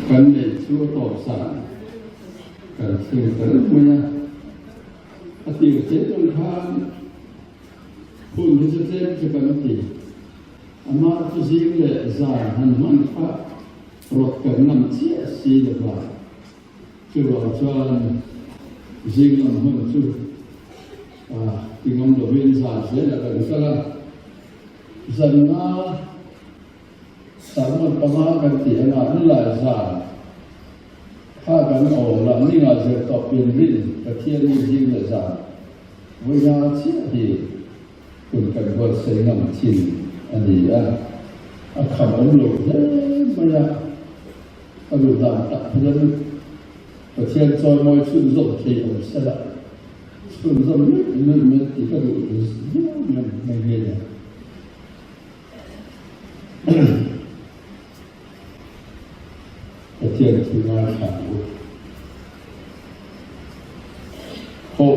กันในชั่วต่อสารกันเสื่อมกันเมื่ออติเจตนทานคุณที่จะเจ็บจะกันตีอามาตุซิงเลซาหันมันฟ้ารถกันนำเชี่ยสีเดบาชั่วจวนซิงนำมันชั่วที่งำดวินซาเสียแล้วกันสักสันนาสามวันประมาณกันตีขนาดนั้นหลายซาถ้ากันออกหลังนี่งาเสียต่อเป็นรินกระเทียมนี่ซิงเลซาวิญญาณเชี่ยที่คุณกันว่าเสียงำชินอันนี้คำองค์หลวงมันจะกระดูกดำตัดเพราะฉะนั้นประเทศซอยมอยชุนส่งเที่ยวเสร็จชุนส่งนี่มันติดกระดูกมันไม่เงี้ยประเทศที่มาขาดโอ้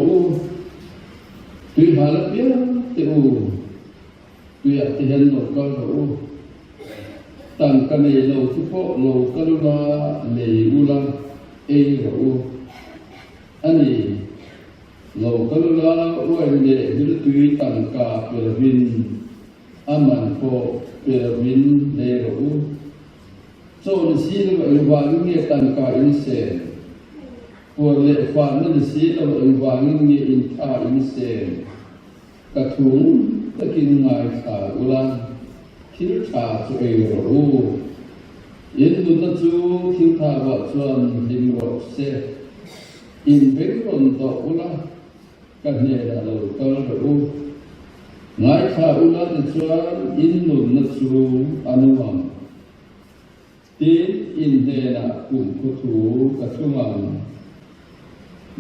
ตีหาลับเยอะตีโอ้ตัวอย่างที่เห็นเราก็รู้ตั้งกันในเราทุกพวกเราก็รู้ว่าในอุลังรู้อันนี้เราก็รู้ว่าว่าในวิธีตั้งกาเปรวินอามันโคเปรวินในรู้โซนสีเราวางเงี้ยตั้งกาอินเซนพวกเล็กฟันนั่นสีเราวางเงี้ยอินท่าอินเซนกระถุงตะกินง่ายขาอุลังคิดชาตัวเองรู้ยินดุนจูคิดท่าว่าชวนดิมรถเสอินเบกรอนต่ออุลังกันเนี่ยเราก็รู้ง่ายขาอุลังชวนอินดุนจูอนุวังตีอินเดน่ะกุมคุทูกระชุ่ม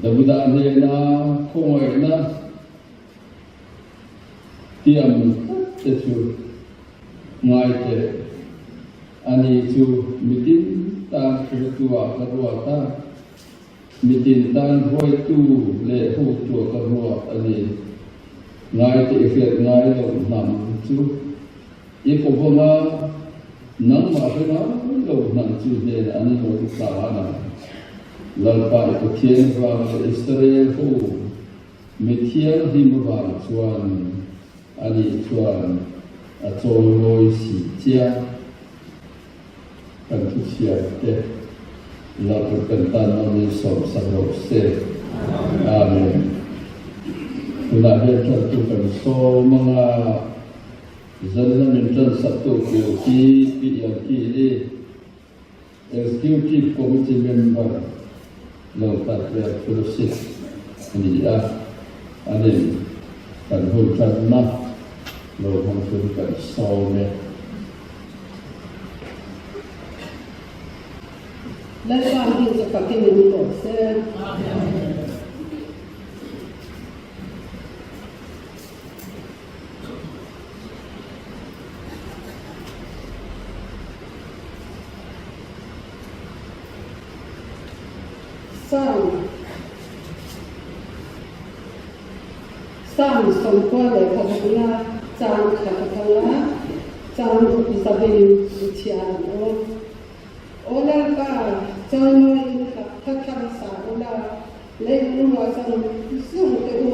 ดับดาเดน่ะคงไว้นะเตรียมจะชูง่ายเจอันนี้ชูมิตินตามตัวกระรัวตามิตินตามห้อยตู้เล่หูตัวกระรัวอันนี้ง่ายเจเฟียง่ายเรานำชูอีกพวกมานั่งมาเป็นเรานั่งชูเดนอันนี้เราสาวนาหลังไปก็เขียนว่าอิสราเอลหูมิเทียนหิมบาลชวนอันนี้ชวนโจโลสีเจียกันทุกเชียร์เด็กเราเป็นตานมีสมสรุปเสกอาเมนคุณอาเดียนท่านทุกคนโซมังอาจันทร์เป็นจันทร์สัตว์ตัวที่ปีอย่างที่นี่ executive committee member เราตัดเรื่องธุรกิจนี่อันนี้กันหุ่นจันนะเราทำธุรกิจโซเนี่ยและความที่จะกับที่มีตัวเส้นสร้างสมควรเลยขอบคุณนะจางขัดขันละจางอิสเบลวิเชียนโอลาก็จอยน้อยค่ะถ้าคำสาโอลาเล่นนุ่งว่าจะส่งไปโอ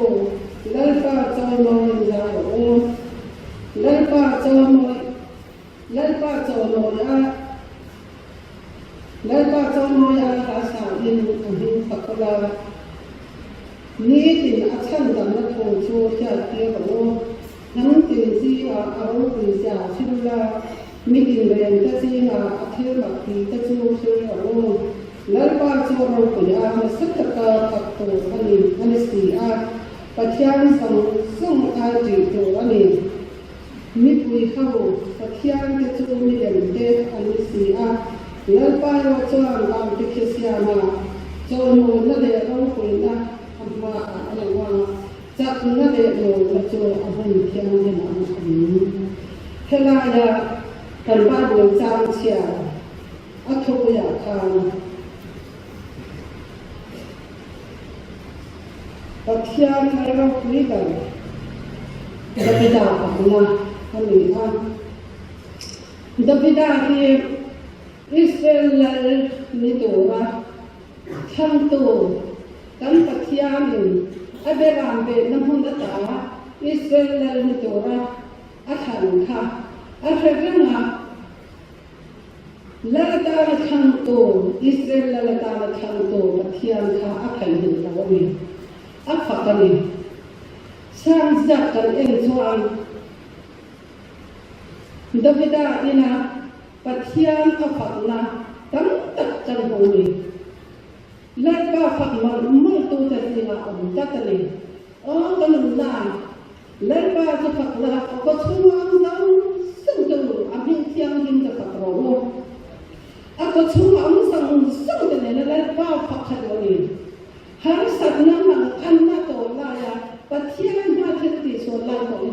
แล้วก็จอยน้อยยาวโอแล้วก็จอยน้อยแล้วก็จอยน้อยแล้วก็จอยน้อยภาษาอินอันนี้ฝักละนี่ตินอาชันดำนักโทชูเชียเกี่ยวกับทั้งตินซีอารุติเสียชิลุลามีตินเรียนก็ซีอาเทียบักตีก็ชูชูกับแล้วก็ชูเราปุยอาสักกะปักโตอันนี้สีอาปัจจัยส่งอาจิโตอันนี้มีปุยเข้าปัจจัยก็ชูมีเรียนเด็กอันนี้สีอาแล้วก็เราจวนตามที่เขียนมาจวนนั่นเดียวเราปุยนะว่าอะไรว่าจะนั่นเองเราจะเอาไปเที่ยวในหนังนี้เท่าไรกันบ้านเมืองจางเชียอัธยาศัยปัจจัยที่เราคุยกันจะไปด่ากันนะอันนี้จะไปด่าที่อิสราเอล นี่ตัวว่าช่างตัวกันปัทยามิอเบรามเบน้ำหุ่นตาอิสราเอลนี่ตัวว่าอาขันค่ะอาเฟรนมาละตาละช่างตัวอิสราเอลละตาละช่างตัวปัทยาค่ะอาขันหินตัวนี้อาฝักกันนี่สร้างจักกันเองชวนดาวิดานี่นะปัทยาอาฝักนะตั้งตัดจันโบนี่และก็ฝักมันไม่ตัวแต่สิงาอมจัตเลยกันหนุนได้และก็จะฝักละก็ช่วยเราซึ่งตัวอภิเษกยิ่งจะฝักเราก็ช่วยเราซึ่งตัวเนี่ยและก็ฝักขัดวันหาสัตว์นั้นอันน่าตัวลายปัทยามาเทติส่วนลายของ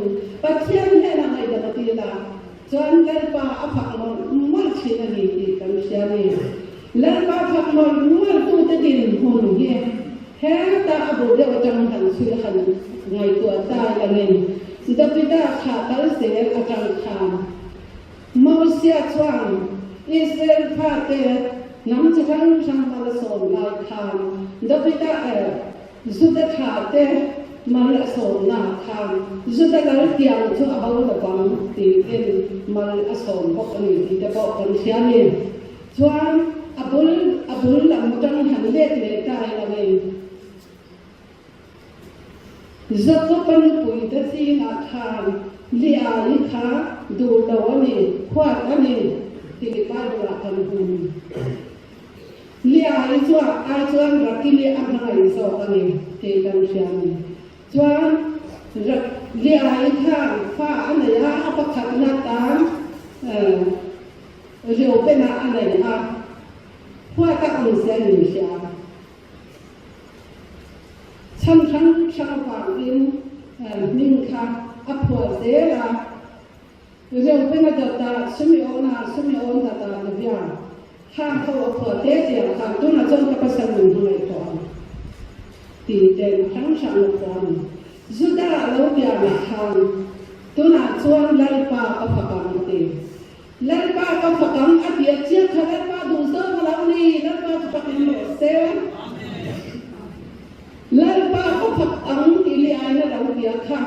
ปัทยาเนี่ยนะไอ้เด็กตีละจนและก็ฝักมันไม่ใช่นี่กันเสียนี่และก็ฝักมันไม่ตัวจะดินหุ่นเงี้ยแค่ตาบุเดียวจังหันสุดหันไงตัวตายละเนี่ยดาวิดาขาดเสียอาจารย์ขานมาเสียชวนอิสราเอลพาเตน้ำจะรั้งช่างมาละสอนลายขานดาวิดาจุดขาดมาละสอนลายขานจุดละเตียงชั่วเอาละบังตีเอ็นมาละสอนพวกนี้ที่จะบอกกันเสียนี่ชวนอับดุลละมุจังหันเล็ดเล็ดตายละเนี่ยจะก็เป็นปุ๋ยที่สิ่งอาคารเลี้ยลิขาดูดาวนี่ขวากันนี่ที่บ้านเราทำหุ่นเลี้ยลิชัวอาชวนรักที่เลี้ยอันไหนสอกันนี่ที่กันเชียงนี่ชวนเลี้ยลิขาฟ้าอันไหนอาปขัดหน้าตาเรียวเป็นอันไหนขวากันนี่เสียหนึ่งเชียงช่างฝังอินนิ่งค่ะอัพหัวเสียละเรื่องเป็นอะไรต่างสมัยโอนาสมัยโอนต่างๆเนี่ยห้ามเขาอัพหัวเสียค่ะตัวนั้นจงกระสันหนึ่งให้ก่อนตีเด่นทั้งช่างก่อนสุดาเราเบียร์ทางตัวนั้นชวนไล่ป่ากับฝักกันตีไล่ป่ากับฝักกันอาเดียเชี่ยค่ะไล่ป่าดูเสื้อมาแล้วนี่ไล่ป่าฝักกันเสียและป้าก็ฝักอังที่เลี้ยงเราเดียค่ะ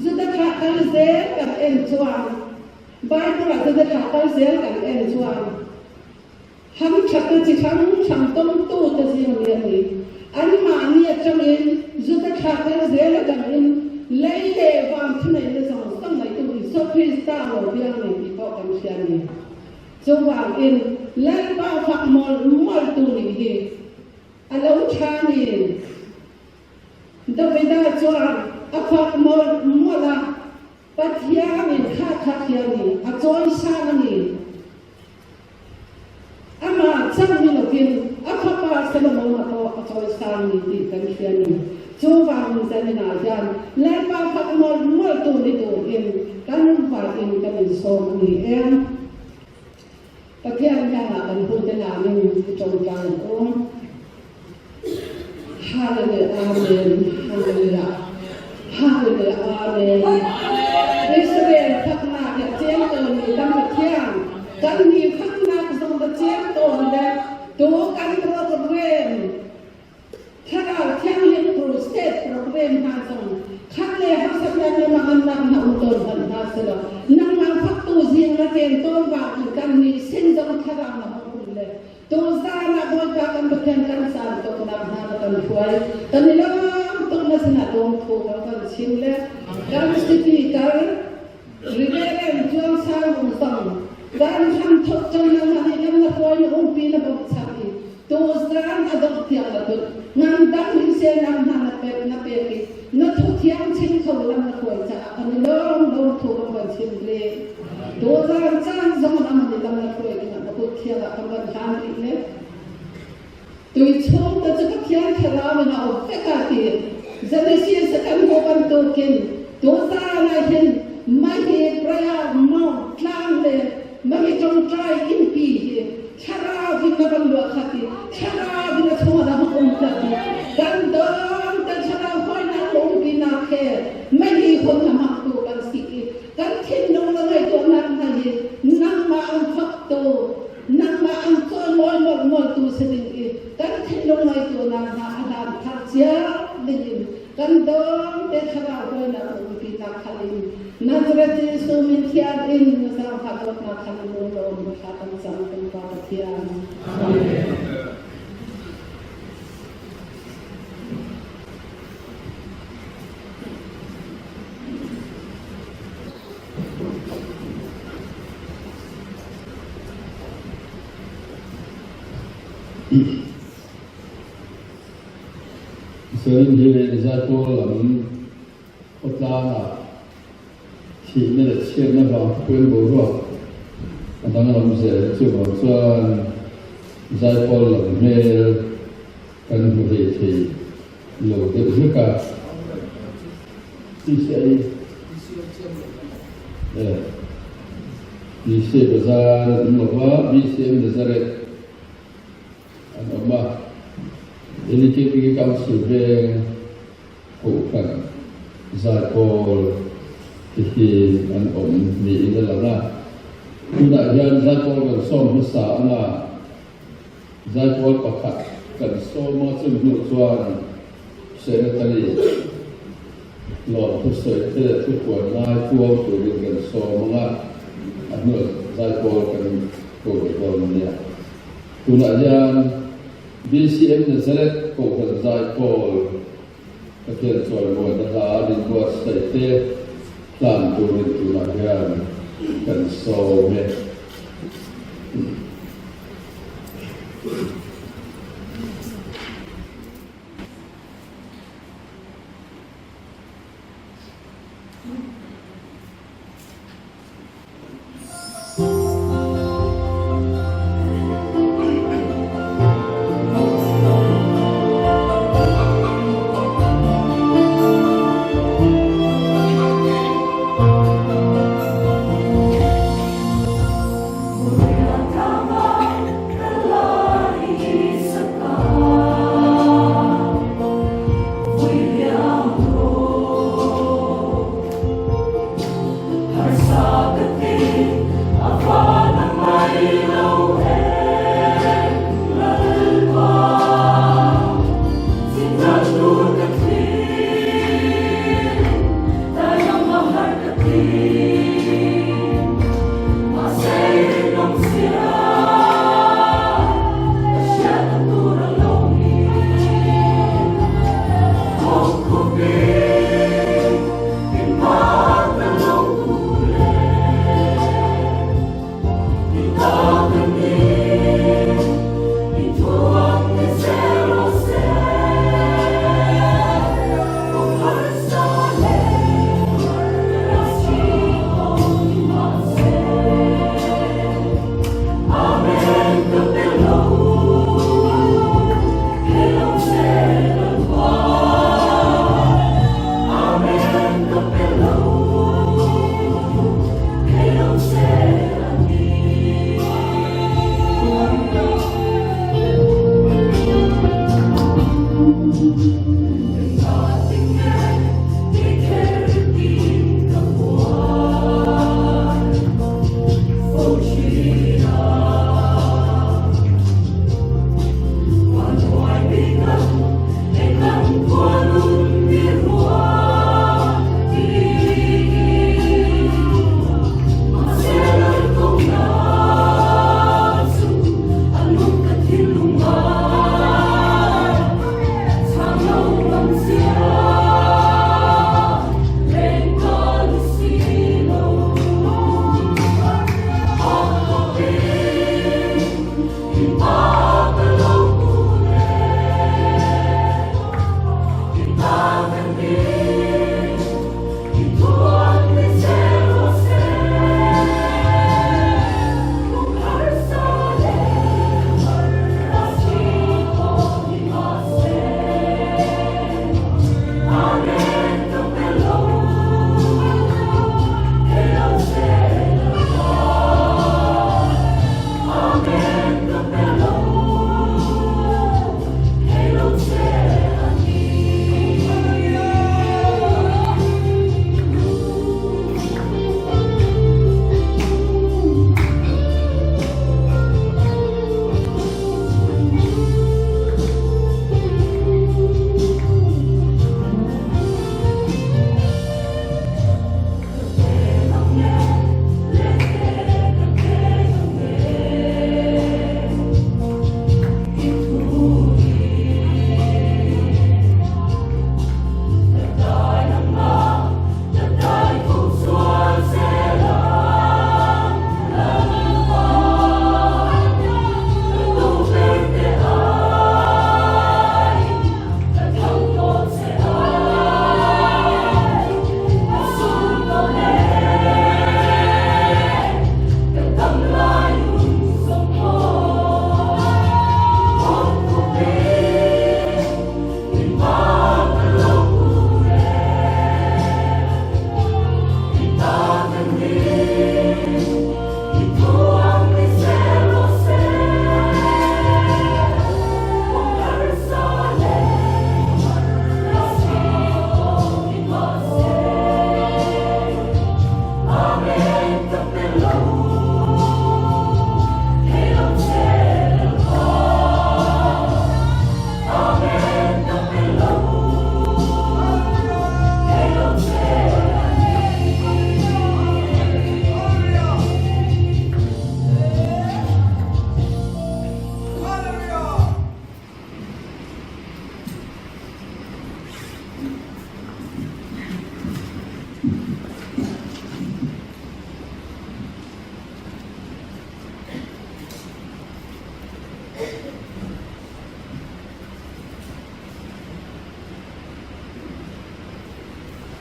จะได้ขาดกันเสียกับเอ็นชวนบ้านเราจะได้ขาดกันเสียกับเอ็นชวนทั้งชัดที่ทั้งช่างต้มตู้จะเสียเรียนนี้อันมาเนี่ยจะมีจะได้ขาดกันเสียกับเอ็นเล่เล่วางที่ไหนในสมองตั้งในตัวสคริสต์เราเรียนนี้ที่เขาทำเชียร์นี้จะวางเอ็นและป้าฝักมอลตัวนี้อันเราชานี่ดาวิดาจวนอัฟากมอลาปัทยามิข้าทักยามิอาจอยชานีอามาจังมิโนกินอัฟากสลมมาโตอาจอยชานีที่กันเชียนีจูวางมิจันนาจันและป้าฟักมอลตัวนี้ตัวเองกันฝ่ายเองกันเป็นโซนนี้เองปัทยามิหากันพูดแต่นามิจงจังโอ้ฮาเลลูยาอาเมนฮาเลลูยาฮาเลลูยาอาเมนอิสราเอลพัฒนาเจียงตัวนี้ตั้งแต่เที่ยงกันมีพัฒนาส่งเจียงตัวนี้ตัวกันโปรแกรมถ้าเราเที่ยงเรียนโปรเซสโปรแกรมหาส่งขั้นเลยหาสัญญาณในมันนำหาอุตรหาเสด็จนั่งมาพักตัวเสียงละเทียนตัวว่ากันมีเส้นตรงข้างหลังเลยตัวซาหน้าบนกันเป็นกันสารตัวนับหน้ากันช่วยตอนนี้เราต้องมาสนับสนุนถูกกันชิมเลยการสติการรีเวลจวนสารอุตส่าห์การทำทุกจังหวะนี้ยังมาคอยอุ้มปีนบุกสักทีตัวสารอดที่อะไรตัวงานดังมิเซนำหน้านับเปรีนัทุกอย่างชิมเขาลำนักคอยจะอันนี้เราถูกกันชิมเลยตัวสารจ้างสมน้ำมันลำนักคอยกันนักเที่ยวกันวันทางอีกเลยตัวชมแต่จะเที่ยวขรามันเอาแค่การที่จะได้เสียสักคนกันตัวกินตัวสารอะไรเห็นไม่เห็นประหยัดมองคลางเลยไม่จงใจอินปีชาราวินกันลัวขัดชาราวินชมดาบุญขัดกันเดินแต่ชาราคอยนั่งลงบินาแค่ไม่มีคนทำตัวกันสิกันทิ้งลงเลยตัวนั้นนั่งมาอันฟักตัวนั่งมาอันต้น moi moi tu seding i kan thilong ngai tu na na adam thachia dingin kan dom te khara ko na ko pi ta khalin nazrat so min thian in sa phatot na khalin lo lo kha kan sang kan pa thian amen Sering dia jatuh dalam kota si ni dah siap nak bawa kuih borok. Antara dalam saya cuba tuan jatuh dalam mel kan boleh si lo terbuka. Isi isi besar lupa isi besar apa ini kita kamu sudah bukan zakol ini an ni ini lah. Tidak jangan zakol bersom besar lah. Zakol pakat bersom macam tuan saya tadi law sesuai tidak cukup lah tuan tu dengan som lah. Anu zakol kan kau ni. Tidak jangan BCM Nazareth ko Zai Paul kafir soal buat dah di buat state plan turun tu nak kan so me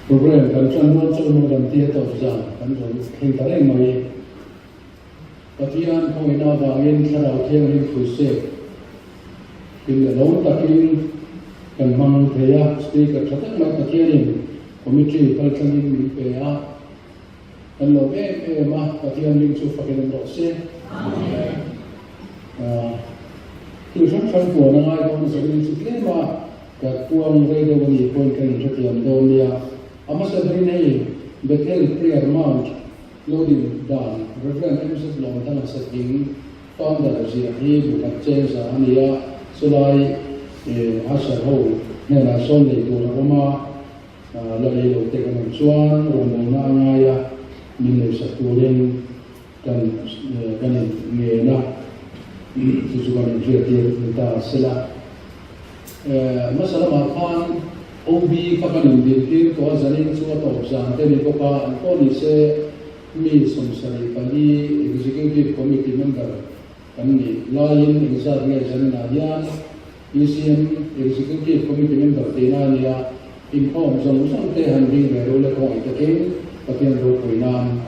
program kan chan no chon no dam tia to ja kan ro khin ta le mai patian ko ina ba yen thara theng ri khu se kin lo takin kan mang theya speaker thatak ma patian committee kalchan ni pe ya kan lo ma patian ling chu fakin ro se tu san san ko na ngai ko se ni chu le ma ka puang re do ni pon kan thatiam do nia amasa drin nei Bethel Prayer Mount loading down Reverend Mrs. Long Tang Sating founder Zia Hi Bukat Chen Sa Ania Sulai Asha Ho Nena Son Lei Do Roma Lai Lo Te Kan Chuan Romo Na Ngaya Min Le Saturin kan nge na Susukan Jia Tia Ta Sela masala ma khan OB pakanin din tir ko zanin chuwa to zan te ni ko ka an ko ni se mi som sari pali executive committee member kan ni lain exam nge zan na yan ECM executive committee member te na nia in ko zan zan te han ding re ro le ko ite ke patien ro ko nan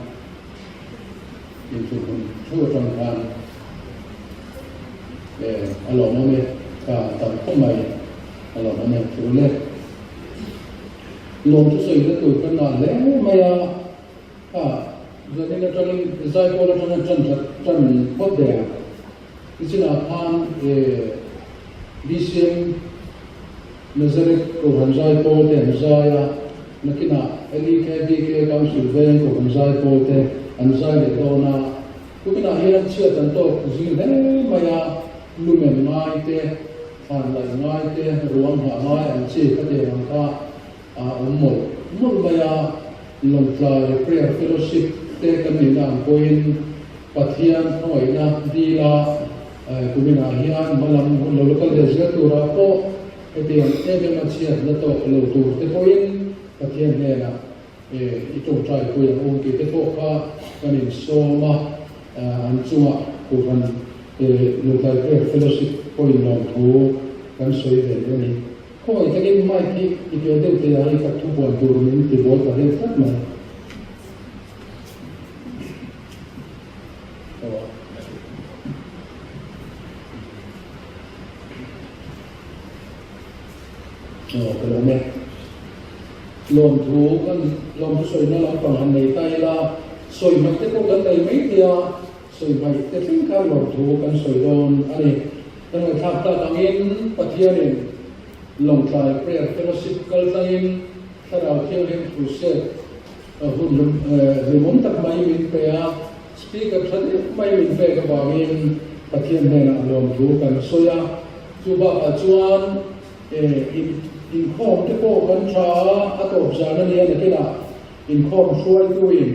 in chu tong kan alo no me ka tam ko mai alo no me chu le lom tu sei le tu kan na le maya ka zanin na tan zai ko la tan ko de isina khan BCM Nazareth ko hanjai ko te hanjaya nakina LKBK council ven ko hanjai ko te hanjai le dona kumina hiran chia tan to zin le maya lumen ngai te han lai ngai te ruang ha ngai an chi ka te rang ka mol maya long trai prayer fellowship te kan ni na koin pathian hoi na dila kumina hian malam lo local legislatura ko ete ebe ma chia na to lo tu te koin pathian ne na ito trai ko yang on ki te to ka kanin soma an chunga ko kan local prayer fellowship koin long tu kan soi ve ni ko ite ke mai ki ite de te ai ka tu bon tu min te bo ta de tak ma kalau me lom thu kan lom thu soi na lang pang han nei tai la soi mak te ko kan dai mai tia soi mai te thing ka lom thu kan soi don ani kan thak ta tangin pathianin long trai prayer fellowship kal tayin thara thiang hem thu se hun remon tak mai min pe a speaker thad mai min pe ka ba min pathian ne na lom thu kan soya chu ba chuan in khom te ko kan tha a to jana ne na kila in khom suai tuin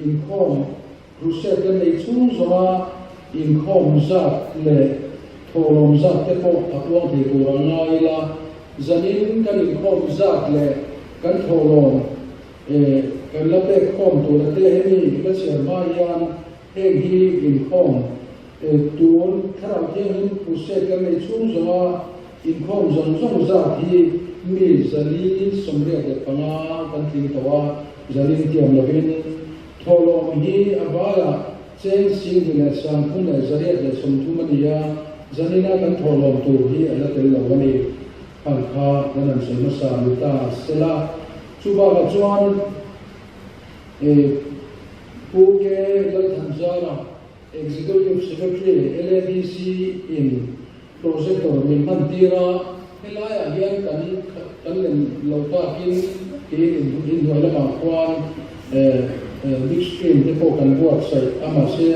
in khom cruset kan nei chung zoma in khom za le tholom za te ko atwang the ko rangai la zanin kan in khom za le kan tholom kan la te khom to la te hemi la cher ma yan heng hi in khom tun thara hin cruset kan nei chung zoma in khom zong za hi mi zali somre de panga kan tin tawa zali tiam lovin tholom hi abala chen sing ne sang khun ne zali de som thumania zanina kan tholom tu hi ala tel lawani kan kha nan se ma sa luta sela chuba la chuan puke lal thamjara executive secretary LADC in project or min tira helaya hian kan len lota kin in hoila ma kwan big stream te ko kan buat sai ama se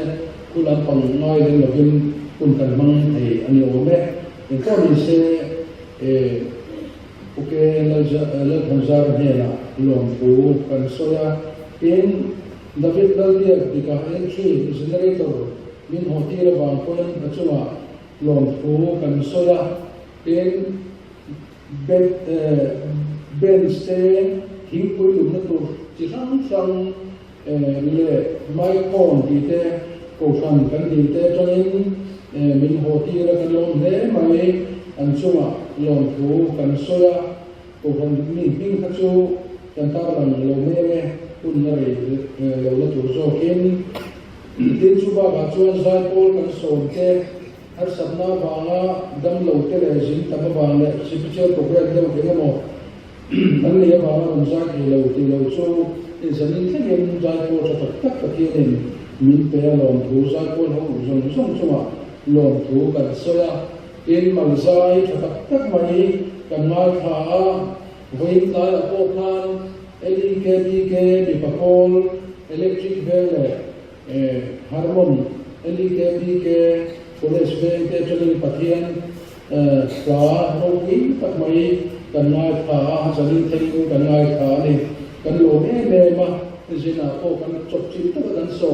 kulan pang ngai den lovin kun kan mang ai ani ome in ko ni se okay la thamjar hela lom pu kan soya in David Daldia dika entry generator min hotira ba kon achuma lom pu kan soya in ben se hi pui lu na tu chi sang le mai kon di te ko san kan di te cho in min ho ti ra kan lom le mai an chunga lom thu kan soya ko kan min ping kha chu kan ta ran lo me me kun na re lo la tu zo kin tin chu ba ga chuan zai pol kan som te har sabna ba nga dam lo te le jin ta ba le spiritual program de ke mo an le ba ran za ke lo ti lo chu in zanin te gen zai pol ta tak ta ke ne min pe lom thu zai pol ho zong zong chunga lom thu kan soya in mal zai ta tak mai kan ngai kha voin lai ko khan LKBK Bipakol electric vele harmon LKBK forest vele chali pathian sa no win tak mai kan ngai kha jali thei kan ngai kha ni kan lo ne ma jina ko kan chok chi ta kan so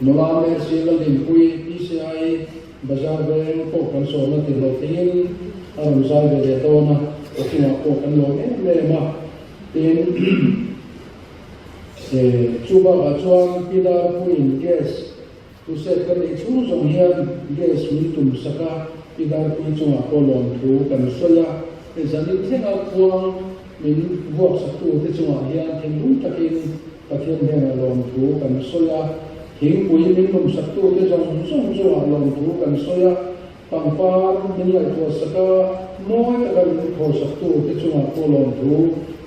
no la me sigal din pui PCI bazar ve ko kan so na ti lo tin arum sai ve to na o kina ko kan lo ne ma tin chuba ga chuan pidar puin gas tu se kan ni chu zong hian gas min tum saka pidar pui chunga ko lon thu kan soya e zanin thenga khuang min wok sa tu te chunga hian thing lung takin pathian hena lon thu kan soya thing pui min tum sak tu te zong zong chunga lon thu kan soya pampar min lai ko saka moi ta kan ko sak tu te chunga ko lon thu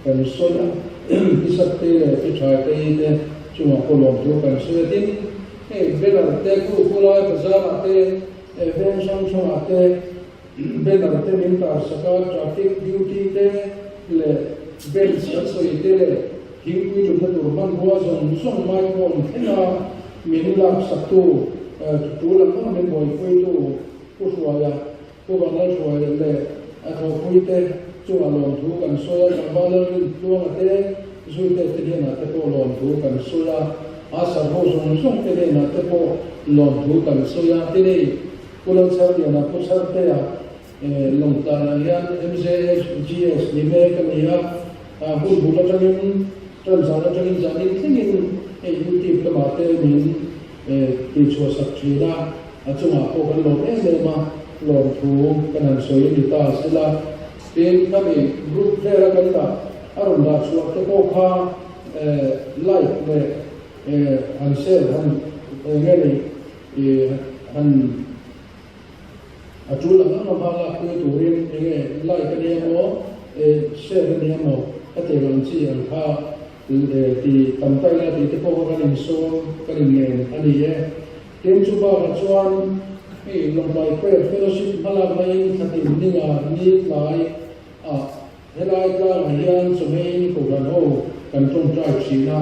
kan soya isat te ti thai te te chunga ko lom thu kan soya tin belar te ku kulai bazar te ven sang chunga te belar te min ta saka traffic duty te le bel so ite le hin ku lu na turban huwa zong song mai ko thena min la saktu tu la ma min boy ko tu ku suaya ko ba na suaya le a ko ku te chunga lom thu kan soya kan ba la rin tuang te zui te te na te ko lom thu kan soya a sa ho zong zong te na te ko lom thu kan soya te nei kulan sar ya na ko sar te ya long ta ya MJS GS ni me kan ya a hu bu la changin tran sa la changin janin thingin YouTube ka ma te min ti chua sak chi na a chunga ko kan lom le ma lom thu kan an soya ni ta sila in kami group vera kanta aron da chuak te ko kha like le an share han ngeli han atula na ma la ku turin like ne mo share ne mo ate ron chi an kha ti tampai la ti ko kan in so kan ne ani ye tem chu ba chuan long lai fellowship mala mai khatin ninga ni lai helai la hian chumei ko ran ho kan tong trai china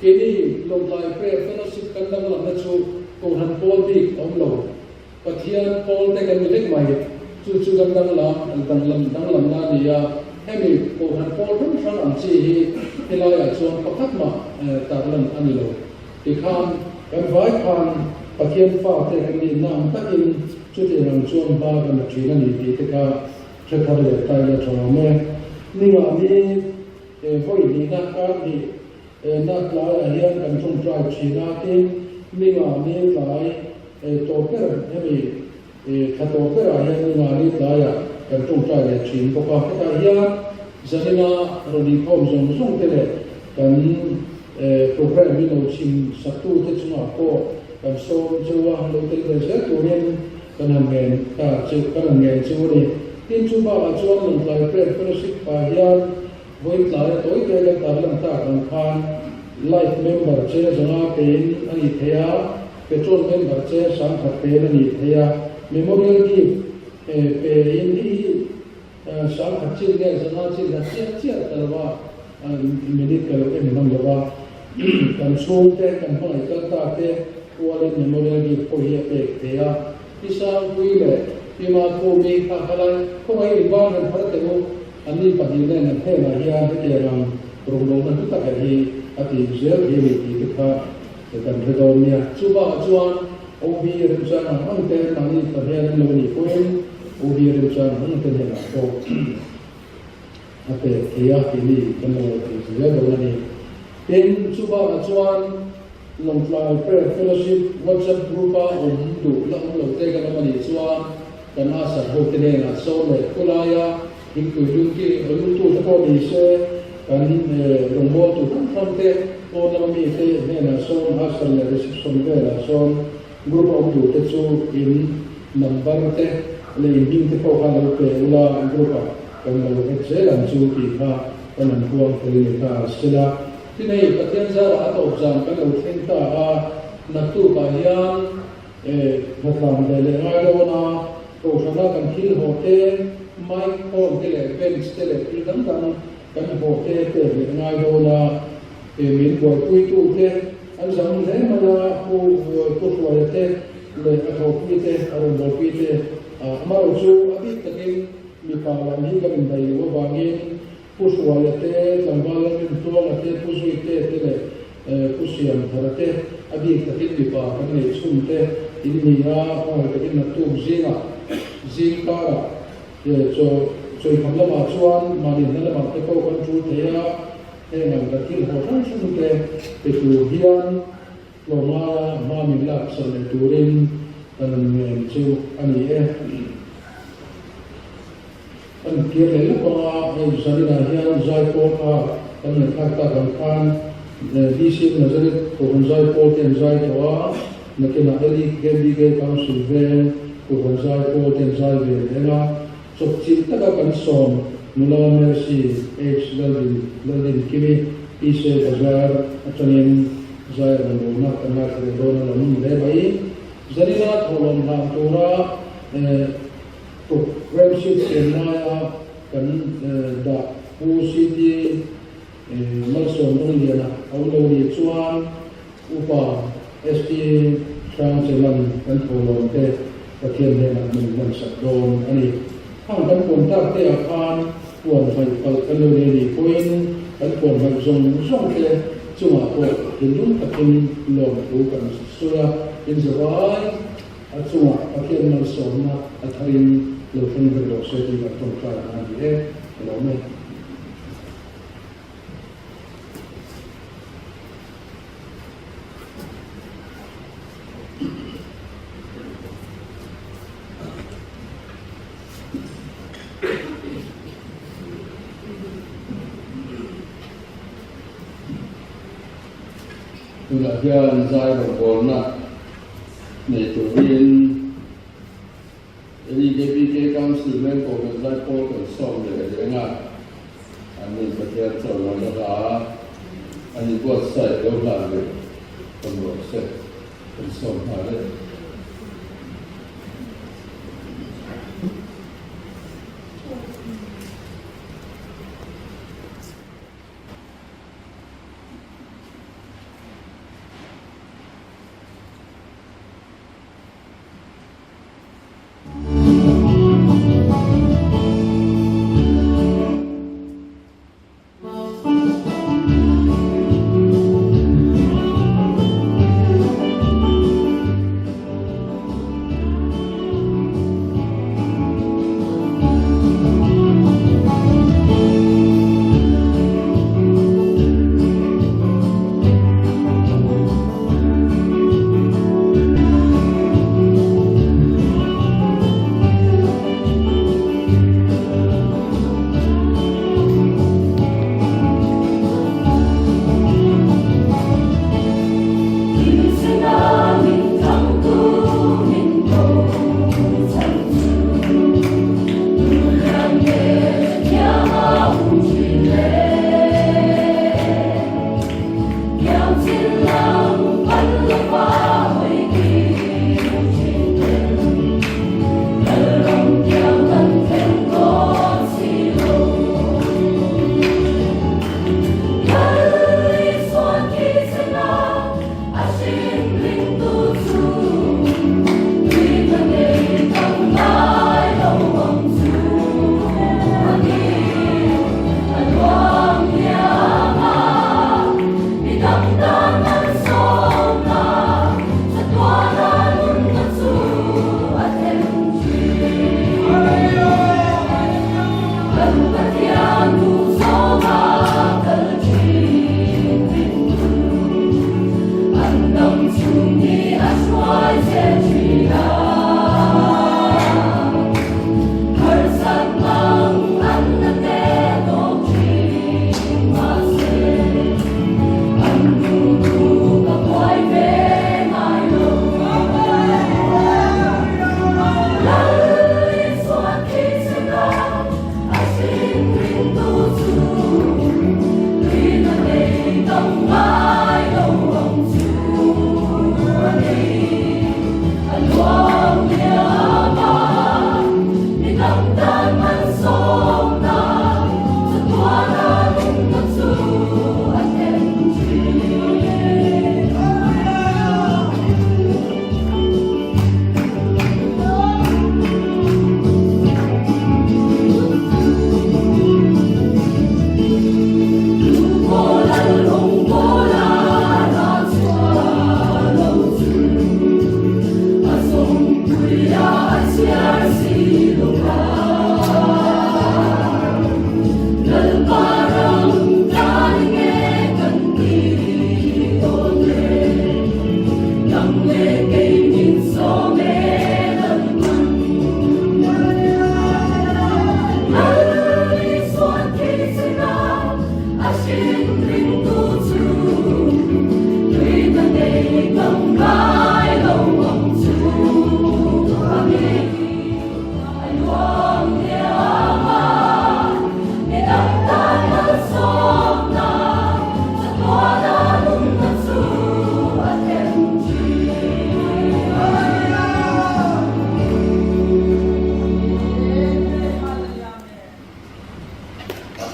kini long lai fellowship kan dang la chu ko han pol dik om lo pathian pol te kan lek mai chu kan dang lam na ni ya hemi ko han pol thum than an chi hi helai a chuan pakhat ma tarlan ani lo ikhan kan vai khan pathian fa te kan ni nam takin chu te ram chuan ba kan thina ni ti te ka thakar le ta ya thama me ni nga ni voi ni na ka ni na la hian kan thong trai china tin ni nga ni lai to per hemi kha to per a hian ni nga ni la ya kan thong trai le chin ko ka ta hian zanina roni khom zong zong te le kan program ni no chin saktu te chunga ko kan so chuwa lo te le se to ren kan ngen ta chu kan ngen chu ni tin chu ba chuan long lai fellowship pa hian voi lai toi ke le tar lam ta kan khan life member che zanga pen ani thea petrol member che sang khat pe ani thea memorial gift pe in hi sang khat chin ge zanga chin da chia talwa medical em nam lawa kan chung te kan hoi kan ta te wala memorial gift ko hi pe thea isang kuile pima ko me ka khala ko ai ba ran phar te mo ani pa di ne na the na hian te ram problem na tu ta ka hi ati zel hi ni ti ka te kan re do nia chuba chuan OB rim chan ang te na ni pa hian lo ni ko en OB rim chan ang te na ko ate ya ki ni kan lo ti zel do ni ten chuba chuan ลงลายเพื่อ fellowship WhatsApp group ดูแล้วเราเตะกันมาดีส่วนกันอาสาบุกเนงโซนเลยกุลายาอินคุยดุกี้รุ่นตู้ทั้งหมดดีเซ่กันลงโมตุทั้งเตะโอนเรามีเตะเนี่ยนะโซนอาสาเลย reception เลยนะโซนกลุ่มดูเตะซูอินนัมเบอร์เตะเลยยิ่งเตะพวกเราเตะอุลากลุ่มกันเราเอ็กเซลันซูที่ค่ะกันนั่งควงเตะเลยค่ะสละ ที่นี่ประเทศจะอาตอบจำกันเราเห็นตานักตู้การยันนักการเดินงานโดนะโปรชนะกันที่โฮเทลไมค์โฮมเทเลเป็นสเตเลที่ตั้งกันโฮเทลเดินงานโดนะมีบอยคุยตู้เทอันสำคัญมันละผู้ช่วยเทเลยเขาคุยเทอารมณ์คุยเทมาเราชูอภิตกินมีความรักนี้ก็เป็นไปว่าบางทีผู้ช่วยเตะลำบากเป็นตัวเตะผู้ช่วยเตะเลยผู้เชี่ยวชาญเตะอดีตที่ดีกว่ากันในสุ่มเตะอินเดียว่าจะเป็นนักตู้ซิงการช่วยทำละมาชวนมาดินละมาเตะเขาคนชูเทียเตะนั่งกันที่หัวทั้งสุ่มเตะไปดูเฮียนลงมามีหลักสนตูรินกันเงินชูอันนี้อันเกี่ยวกับลูกว่าในสถานที่นั้นใจโพธิ์กันในภาคตะวันออกดีสินะจะได้คนใจโพธิ์ใจตัวนักนักเรียนเกมดีเกมคำสุเวนคนใจโพธิ์ใจเวนนะสุดที่ตะกันสอนมุลาเมสีเอชลดินคิมีอีเซบาซาร์อัตนินใจรันโดนักนักเรียนโดนัลนุ่มเดบัยจะได้นัดฮอลล์นามตัวตัวเว็บไซต์เขียนมากันดาผู้สิ่งที่มันส่งตรงนี้นะเอาเราเรียกชวนอุปST ทางเซลันกันโทรลงเตะประเทศเนี่ยมันสักโดนอันนี้ห้างกันคนตั้งเตะอาคารควรไปกันเราเรียนคุยกันควรไปส่งเตะจังหวะตัวเห็นรุ่นกับคนลงดูกันสุดอินสบายจังหวะประเทศมันส่งนะอัฐรินเราเห็นเป็นดอกเสือที่กับตรงกลางอันนี้เราไม่เวลาที่เราใจของคนนะในตัวเองนี่เด็กที่กำลังสื่อเรื่องของการใจโพธิ์กับสองเลยเรื่องอันนี้ประเทศสองนะครับอันนี้ก็ใส่เรื่องหลังเลยตำรวจเสร็จเป็นสองหาเลย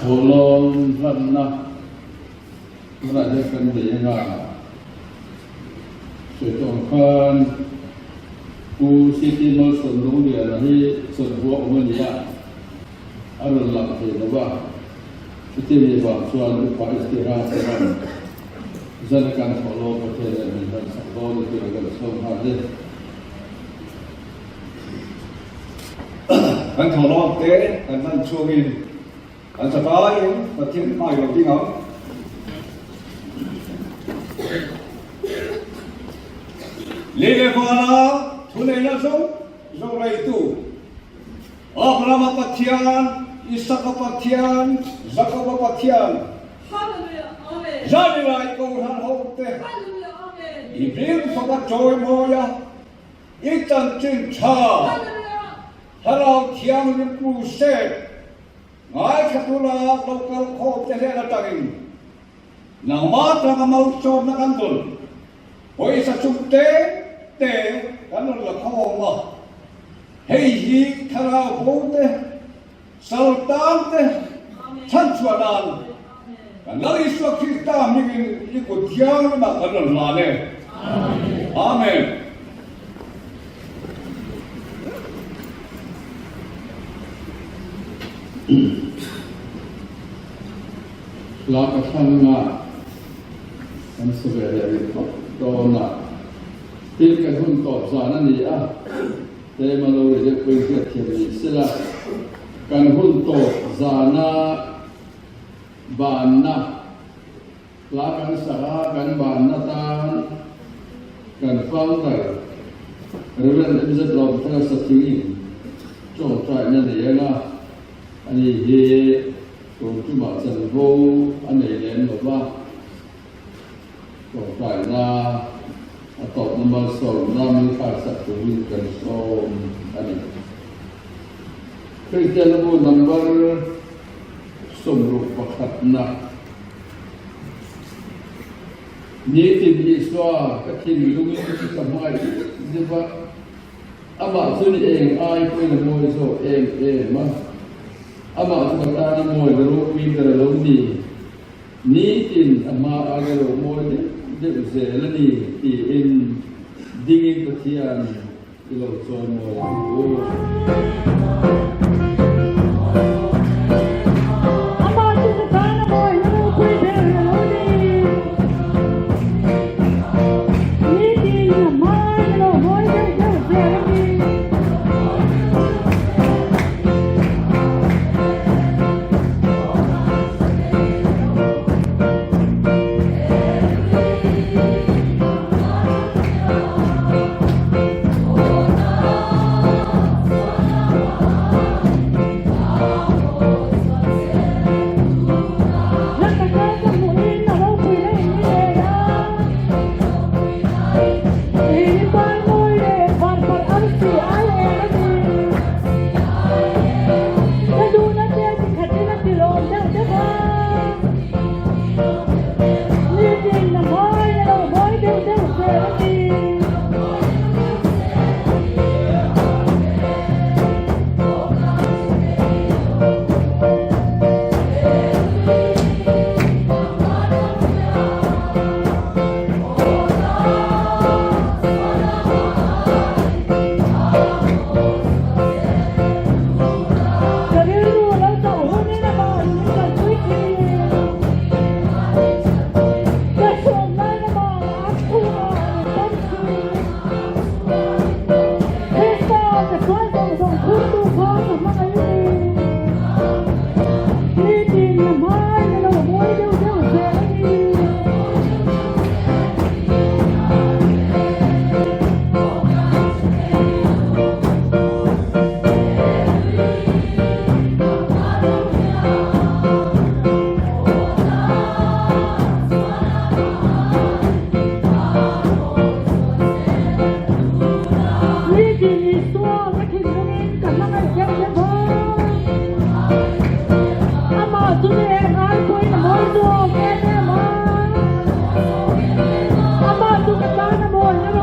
โหลอนรันนะมันจะเป็นดีงามสุดตรงกันกูสิที่มาสนรู้เรียนที่สนหัวมันยาอารมณ์หลักเห็นว่าที่มีบางส่วนอุปนิสัยราศีนั้นจะในการขอโลกประเทศนี้มันสักโลกที่เราจะส่งหาได้กันขอโลกเต้กันนั่นช่วงนี้อันสบายประเทศใหม่ของที่เขาเลี้ยงฟ้าละทุเรศส่งส่งไรตู้อัครามปัทยานอิสกปัทยานซักปัทยานจานิไรกูหันหกเต้อีบิลสกัดจอยโมยาอีจันจินชาฮาราเทียงริปรูเซงายขตุลาโลกาลโคเจเรลตังนังมาตระกมาอุศนักันตุลโอยสัจุเตเตกันนุลขโมมาเฮยิคาราโบเตสัลตันเตทันชวดานกันนาริสวคิตามิกินลิกุดยางมากันนุลมาเนอาเมนลากระทั่งมาอันสุดเลยครับตอนน่ะที่กันหุ่นตอบสารนั่นนี่อ่ะแต่มาเราจะเป็นเพื่อนที่ดีสิละกันหุ่นตอบสานะบานนะลากันสากันบานนะตากันฟังได้เรื่องนี้จะเราทั้งสัตว์นี้จงใจนั่นเองนะอันนี้เฮตรงที่มาจันโบอันนี้เรียนบอกว่าตรงใจนะตอบนมาสอนนามีการสัตว์วิ่งกันสอนอันนี้คือจะรู้นัมเบอร์สมรูปประคัตนะนี่ที่มีสว่าก็ที่มีลุงยิ่งที่สมัยเรียกว่าอามาสุนีเองไอ้คนละมวยโซเองมั้งอามาสุกตานี่มวยกระโดดวิ่งกระโดดนี่ที่อามาอากระโดดมวยเด็กเสรีนี่ที่อินดิ่งปะเทียนที่เราโซนมวยโอ้เ Hãy subscribe cho kênh Ghiền Mì Gõ để không bỏ lỡ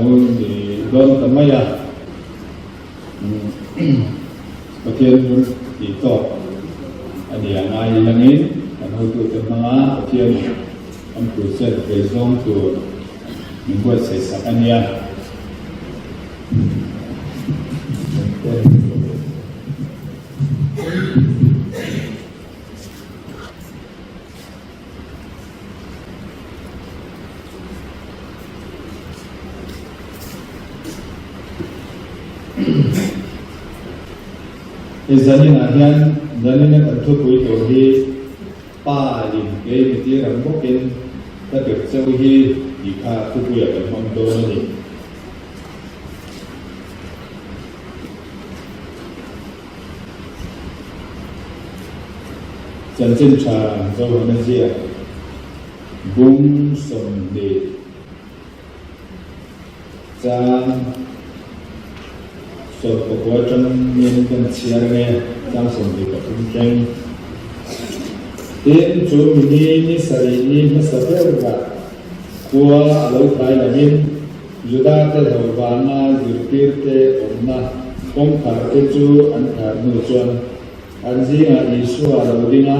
นู้นดีโดนทำไมอ่ะประเทศนู้นดีต่ออันนี้อะไรอย่างนี้อันนู้นตัวเป็นมาประเทศอันตัวเส้นไปส่งตัวมีบทเสสักอันนี้Zanin ahian zanin kan thu pui to hi pa lim ke mi ti ram mo ken ta ke cheu hi di kha thu pui ya kan hom do ni chân chân trà do nó gì bung sầm để trang so có quá trong miền bên chia nghe trang sầm để có trung tranh đến chỗ mình đi sài đi nó sắp tới rồi qua lâu thái là mình juda te hawwana zirtir te onna kong khar te chu an khar nu chuan an zinga isua lo dinga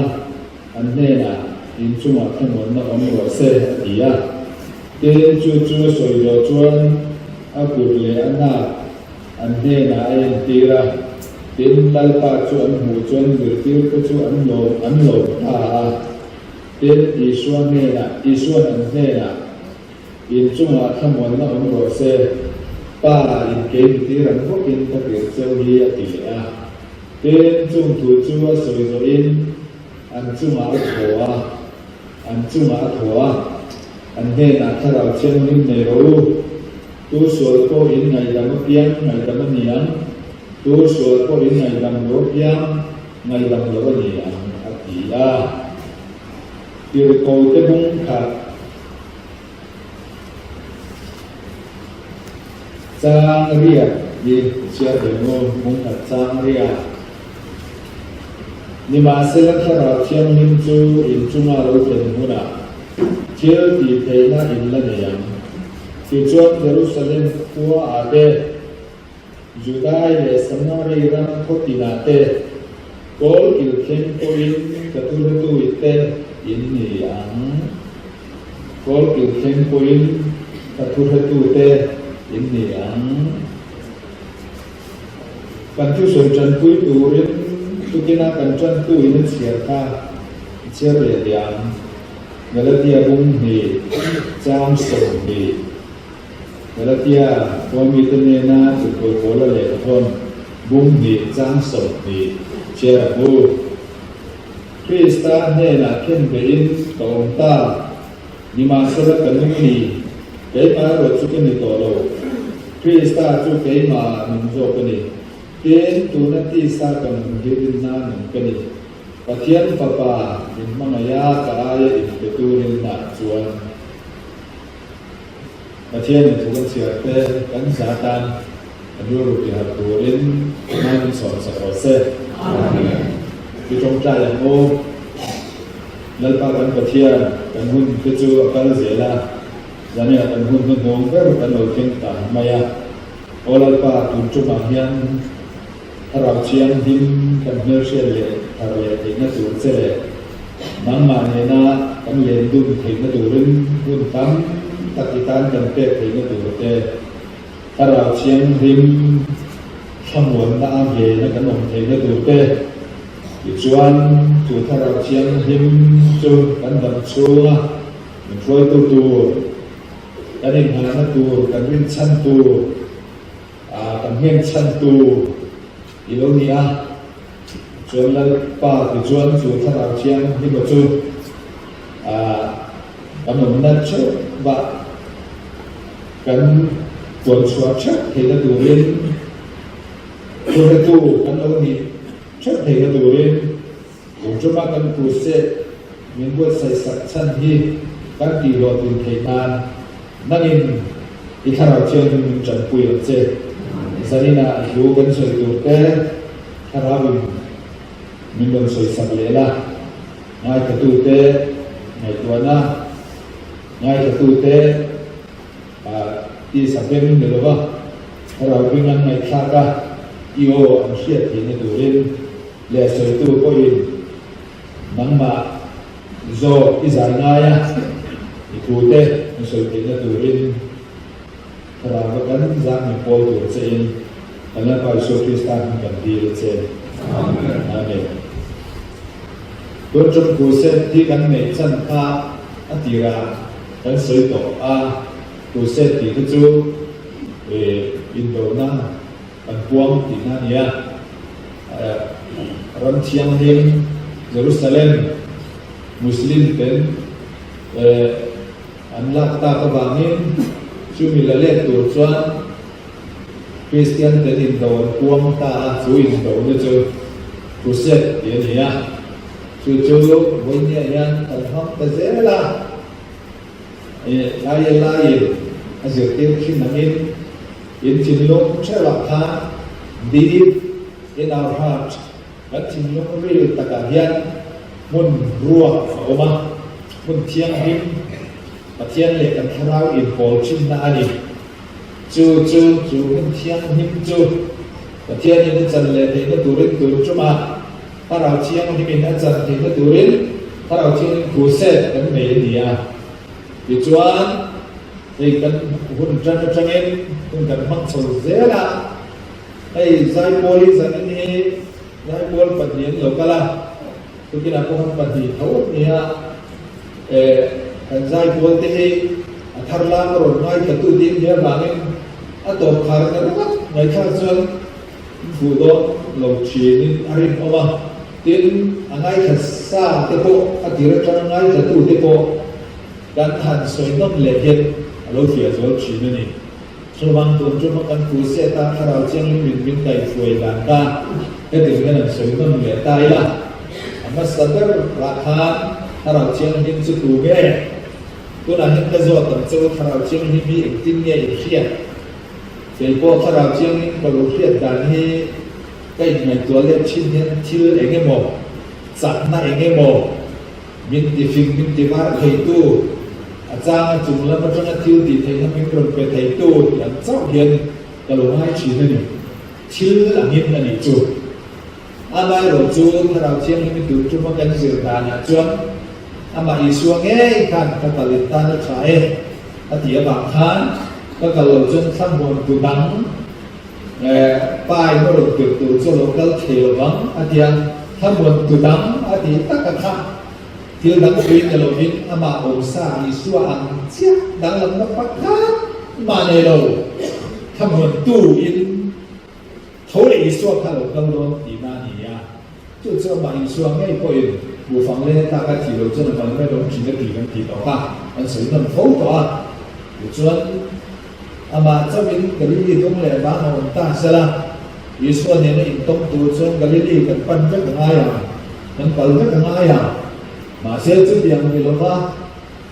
an hena in chunga thamon na om ro se tia te chu soi do chuan a pur le ana an hena en tira tin lalpa chu an hu chuan zirtir te chu an lo ta ten isua an hena in chunga thamon na om ro se pa in ke ti ran ko in ta ke cheu hi a ti a ten chung thu chu a soi zo in an chunga thoa an he na tharau chen nim nei ro tu sual ko in ngai dam pian ngai dam niang tu sual ko in ngai dam ro pian ngai dam ro niang a ti a tir ko te bung kha Trang ria di chia demo mong thật trang ria ni ma se la thara chiang nim chu in chunga lo ken huna chiel ti theina in la ne yang ti chuan Jerusalem tua ate Judai le Samaria ram khotina te kol il khen ko in katur tu ite in ni yang kol il khen ko in katur tu te in ni ang kan chu son chan pui tu rin tu kina kan chan tu in sia kha cher le diam galatia bung ni cham som ni galatia ko mi tene na tu ko la le thon bung ni cham som ni cher bu Krista ne na ken be in tong ta ni ma sa la kan ni ke ma ro chu ken ni to lo Krista chu ke ma min zo ka ni ken tu na ti sa kan ge din na min ka ni pathian papa min ma ya ka ya in ke tu rin na chuan pathian tu kan sia te kan satan anu ru ti ha tu rin na min so sa ko se amen ki trong tra ya mo lal pa kan pathian kan hun ke chu akal zela Jadi akan hunun dongker kan lokin ta maya olal pa tun cuma hian harap chiang him kan mersial le harap ina tu sele nama nena kan lendun thina turun hun tam takitan kan pe thina turte harap chiang him samwan na age na kan om thina turte chuan tu harap chiang him chu kan dam chua min foi tu kan in hana tu kan rin chan tu kan hian chan tu ilo ni a chuan la pa ti chuan chu thara chiang hi bo chu kan nom na chu ba kan tuan chua chak he la tu rin tu kan lo ni chak he la tu rin ong chu ma kan pu se min bo sai sak chan hi kan ti lo tin thei nan nangin ikharau chiang min chan pui la che zarina hiu kan soi tu te harawin min don soi sak le la ngai ka tu te ngai tuana ngai ka tu te ที่สับเป็นหรือว่าเราเป็นยังไงคลากะอีโออันเชียที่ในตัวเองเลี้ยสวยตัวก็ยินนังมาโซอิจารง่ายอีกูเต้สวยที่ในตัวเองเราก็กันจากมีโพลตัวเองอันนั้นไปโซคริสตันกันดีเลยเจ้อาเมนตัวจงกูเซตที่กันในชั้นข้าอัติรากันสวยต่อกูเซตที่ก็จูอินโดนาอันพวงที่นั่นเนี่ยรันเชียงเฮงเยรูซาเล็มมุสลิมเป็นอันลักตากบางินชูมิลเลตตัวจวนคริสเตียนเป็นอินโดนพวงตาชูอินโดเนี่ยจูกูเซตเดี๋ยวนี้จูวันนี้ยังตั้งห้องแต่เจ้าละลายอาจจะเต็มขึ้นมาเองin Chinlong Chelakha deep in our heart at Chinlong real Takarian mun ruak oma mun thiang him pathian le kan tharau in pol chin na ani chu mun thiang him chu pathian in chan le te na turin tur chuma tarau chiang him in chan te na turin tarau chiang ku se kan me nia ti chuan ei kan hun changin kun kan mang chol zela ei zai poli zanini zai pol patien lokala tukina ko han pati thau nia kan zai pol te atharla ro ngai ka tu din dia bangin ato khar na ro ngai kha chon fu do lo chi ni arin owa tin angai kha sa te ko atira chang ngai ka tu te ko kan han soi nom le het lo fia zo chi ni so bang tun chu ma kan ku se ta kharau chiang min kai fuai dan ta ke de ngan soi nom le tai la amma sadar ra khan kharau chiang hin chu tu ge tu na hin ka zo tam chu kharau chiang hi bi tin ye khia se po kharau chiang hin ko lo khia dan hi kai mai to le chin hin thil enge mo sat na enge mo min ti fing min ti war khei tuอาจารย์จุ่มแล้วมันต้องทิวตีเทให้มันกลมไปไทยตู้อย่างเจ้าเฮียนกระโหลกให้ชี้นั่นนี่ชื่อหลังนี้นั่นนี่จุ่มอะไรหลงจุ่มถ้าเราเชี่ยงให้มันดูจุ่มมันกันเสียดายนะจุ่มอาอีส่วนเงี้ยกันก็ตัดลิ้นตาจะใช้อาทิตย์บางครั้งก็กระโหลกจนข้างบนตัวดังป้ายก็หลงจุดตัวโซโลกัลเทลบังอาทิตย์ข้างบนตัวดังอาทิตย์ตะกะข้าที่ดังปีนจะลงหินอามาองศาอิสวาอันเชี่ยดังลำนับปักคัดมาในเราทำเหมือนตู้อินเขาเลยอิสวาข้าเราต้องโดนตีมาหนีอ่ะจุดเชื่อมาอิสวาไม่พออินบุฟังเล่นตากระถิ่นเราจะนำมันไม่ลงจีนตีกันตีต่อค่ะมันสวยมันโฟต่อจุดส่วนอามาเจ้าบินกะลิลีต้องเลยบ้านเราตาเสละอิสวาเนี่ยอินต้องตัวส่วนกะลิลีกันปั้นจะง่ายอ่ะมันปั้นจะง่ายอ่ะมาเสียจุดอย่างนี้หรอวะ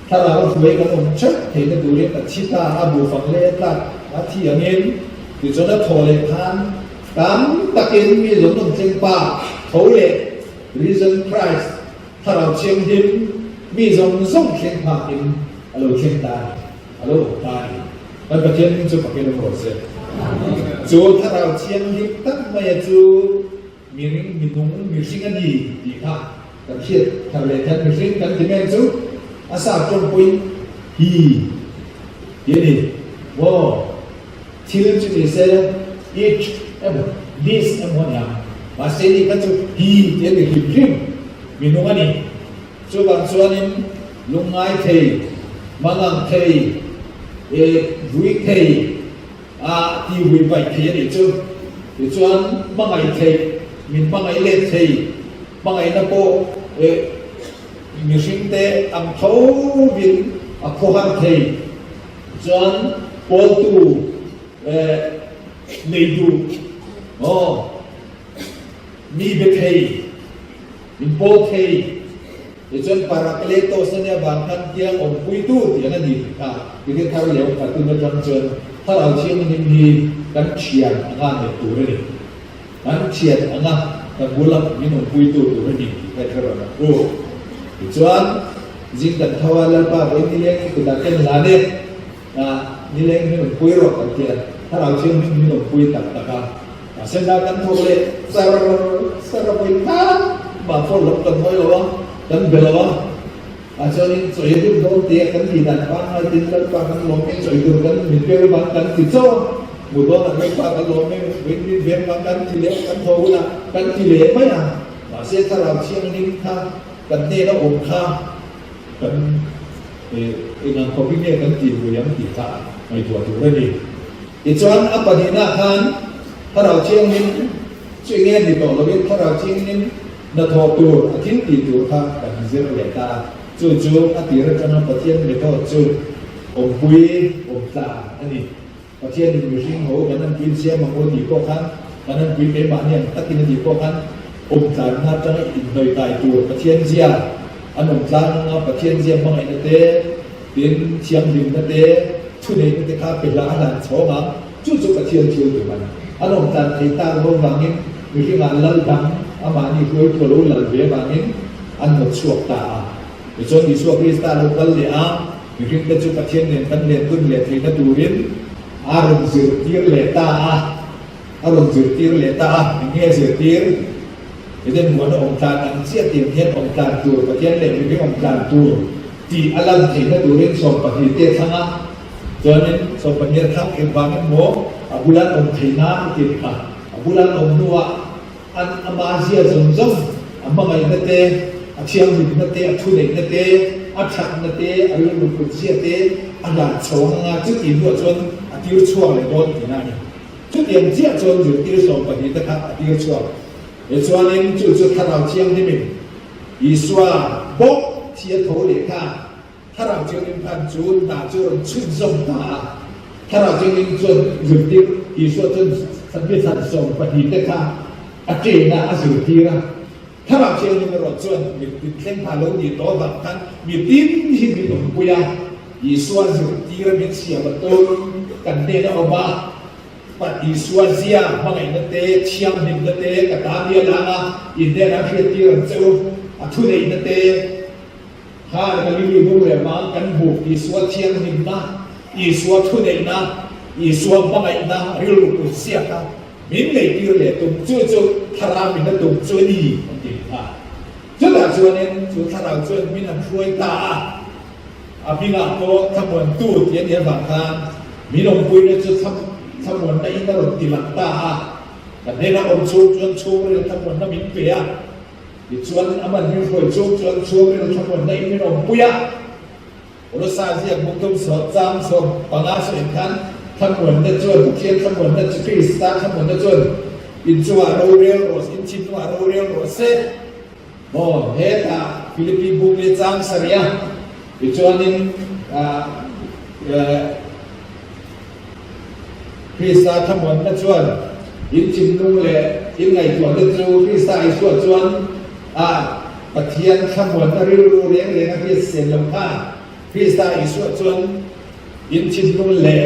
ถ้าเราคุยกันองชัดเห็นดูเรื่องชิตาอาบูฟังเล่ตัดอาทิอย่างนี้ที่จนได้โทรเลยทานตามตะเกียงมีหลงต้องเชียงป่าโทรเลย reason Christ ถ้าเราเชียงหินมีส่งเชียงป่าหินเราเชียงตายเราตายมันประเทศนี้จะประเทศอะไรเสียจูถ้าเราเชียงหินตั้งไม่จูมีนุ่งมีสิ่งกันดีค่ะกับเชียดทำเลยท่านมีสิ่งกันที่แม่จูอาสาจงปุยฮีเดี๋ยวนี้ว้าที่เรื่องจุดนี้เสร็จ each this and one อย่างมาเสร็จนี่ก็จุดฮีเดี๋ยวนี้ริมมีนุ่งอันนี้จูบางส่วนนี้ลุงไงเทมังงังเทวุ้ยเทที่วุ้ยไปเทนี่จูส่วนมังไงเทมีมังไงเล็ดเทมังไงนับโปมีสิ่งเตะอัมเขาวินอักโคฮันเทจนโปตูเนดูมีเบเทมีโปเทจนปาราเกเลโตสเนี่ยบางท่านเที่ยงองคุยตู้เที่ยงนั่นดีค่ะที่ที่เขาเลี้ยงกับตัวจำจนถ้าเราเชื่อมันมีการเชียร์งานในตัวนี่การเชียร์งานแต่บุลับมีองคุยตู้ตัวนี่แต่เขาเราโอ้จนจริงแต่ทว่าแล้วป้าวันนี้เลี้ยงกุฎาเต็มลาเด็ก นี่เล่นมีหนุ่มปุยรอกกันเทียถ้าเราเชื่อมีหนุ่มปุยตักตะกันเส้นดากันโทเลยสารปุยข้าบางคนหลบกันไว้หรอกันเบลวะอาจารย์สวยดูโดนเตียกันที่ดันบ้านมาติดกันปากันลงไม่สวยดูกันมีเปรี้ยวบางกันติดโซ่หมู่บ้านไม่ปากันลงไม่เวียนบางกันที่เลี้ยกันโทนะกันที่เลี้ยไม่อ่ะเสียถ้าเราเชื่อนิ่งข้ากันเนี่ยแล้วอมข้ากันงานเขาพิเศษกันจีบหรือยังจีบข้าไม่ตัวถูกได้ดีอีกส่วนอัปปะดินาคันถ้าเราเชื่อนิ่งช่วยเงี้ยดีต่อเราเรียกถ้าเราเชื่อนิ่งนัทตัวอาทิตย์ตีตัวข้ากันเสียเลยตาจู่ๆอาทิตย์เราจะนำประเทศไปทอดจู่อมปุยอมตาอันนี้ประเทศนี้มีสิ่งหัวกันนั้นกินเสียบางคนดีก็คันกันนั้นกินเป็นบ้านเนี่ยถ้ากินดีก็คันอมตาหน้าจะให้อินโดยตายตัวประเทศเสียอันอมตาหน้าประเทศเสียบางไอ้นั่นเต้เป็นเชียงดินนั่นเต้ทุนเองนั่นเต้ข้าเป็นร้านอาหารโฉมจู่ๆประเทศเที่ยวอยู่มันอันอมตาไทยตาโรงบางนี้มีที่งานเล่าดังอามานี่เคยทั่วโลกหลังเวียบางนี้อันหมดช่วงตาส่วนที่ช่วงที่ตาโลกัลเลยมีที่เป็นจุดประเทศเนี่ยกันเนี่ยตุ้นเนี่ยที่นั่นดูรินอารมณ์สื่อที่เลตาอารมณ์สื่อที่เลตาอย่างเงี้ยสื่อที่เรื่องหัวองค์การอันเสียเตียงเทียนองค์การตัวประเทศเลยมีองค์การตัวที่อลังที่นั่นดูรินส่งปฏิเทศทั้งนั้นจนนั้นส่งปฏิเทศทั้งเก็บบางโมบุรันองค์ที่น้ำติดมาบุรันองค์นัวอันอามาเสียสมสมอามาไงนั่นเต้อาเชียงดินนั่นเต้อาทุเรศนั่นเต้อาชักนั่นเต้อาเรื่องลุกเสียเต้อาหลาดโฉงอาจุดอินด้วยจนอาทิตย์ช่วงเลยโดนที่นั่นจุดเดียนเสียจนอยู่ที่ส่งปฏิเทศครับอาทิตย์ช่วงเอส่วนนี้จุดถ้าเราเชียงที่มีอีส่วนบกเชียโถเลขาถ้าเราเชียงพันจุดตาจุดชุดส่งตาถ้าเราเชียงจนอยู่ที่อีส่วนจนสัมผัสส่งปฏิเทศครับอาเจนะอาสุทีระถ้าเราเชื่อในรถส่วนมีเส้นทางลงดีโตแบบนั้นมีติ้มที่มีหลงปุยอีส่วนสุทีระมีเสียประตูกันเตะออกมาปัดอีส่วนเสียบางไงนั่นเตะเชียงดินนั่นเตะกระตาเดียลาอินเดียนักเรียนที่เราเจอทุเรศนั่นเตะข้าเราลีดูเรื่องมากันบุกอีส่วนเชียงดินนะอีส่วนทุเรศนะอีส่วนบางไงนะเรื่องลูกเสียกัน民类比如来动，就他那边的动作力，对吧？这个说呢，就他那做民人说大，民啊多他们多点点反抗，民农会呢就他们那应该都地方大，但那我们做呢，他们那民别啊，你做阿们民会做呢，他们那民农不呀，我都三些不都说张说帮他说看。ทั้งหมดนั่นจนเทียนทั้งหมดนั่นจะคริสต์ทั้งหมดนั่นจนอินจัวโรเรียลโรสอินชินจัวโรเรียลโรสเซ่โอ้เฮตาฟิลิปปินส์บุกเลจังสเรียอินจัวนินคริสต์ทั้งหมดนั่นจนอินชินนุ่งเลยอินไงตัวนั่นจูคริสต์ไอส่วนจนปะเทียนทั้งหมดนั่นริ้วเลี้ยงเลยนะคริสต์เสียนลำผ้าคริสต์ไอส่วนจนอินชินนุ่งเลย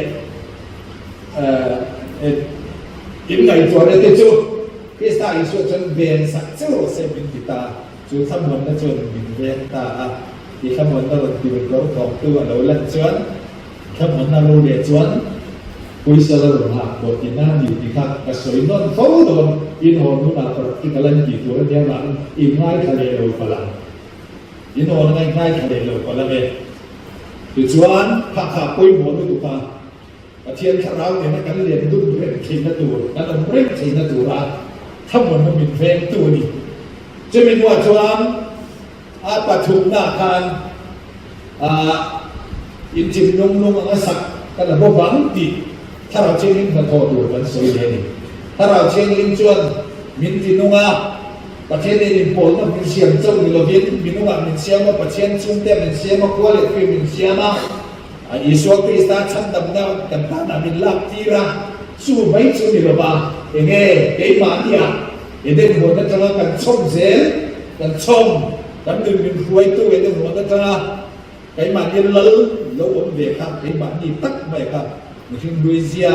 อินไงตัวนั้นที่จูพิสตาอิสุจนเวียนสักเจ้าเซบินติตาจูทั้งหมดนั้นจนบินเวียนตาที่ทั้งหมดนั้นที่เป็นตัวของตัวเราเล่นจวนทั้งหมดนั้นเราเลี้ยจวนคุยสารหลักบทที่นั่นอยู่ที่ข้างกระสวยนนเขาโดนอินโฮนุนาตัวที่กำลังจีตัวเดียวกันอินง่ายทะเลเราพลังอินโฮนง่ายทะเลเราพลังเองที่จวนพักขาปุยหมดด้วยตัว เทียนคาราเนี่ยกันเรียนดุเรียนขีนตัวนั่นเรียนขีนตัวละทั้งหมดมันเป็นเพลงตัวนี้จะมีว่าจวนปฐุมนาคารอินจิมนุ่งอังสักกันระบบหวังตีถ้าเราเชื่อลิ้นมันโทตัวมันสวยเลยถ้าเราเชื่อลิ้นจวนมินตินุ่งประเทศนี้โผล่ต้องมีเสียงเจ้ามีโลวินมีนุ่งมีเสียงว่าประเทศชุ่มเต็มมีเสียงว่าขั้วเล็กมีเสียงมาอิสวาคริสต์ฉันดำเนินกันตามมิลลักทีระสู้ไม่สู้นี่หรอบ้าเองเกี่ยมาเนี่ยเด็กหัวนั่นจะกันชมเสียกันชมกันดึงเป็นรวยตัวเด็กหัวนั่นจะเกี่ยมาเนี่ยแล้ววันเดียครับเกี่ยมานี่ตักไม่ครับมันถึงดุยเสีย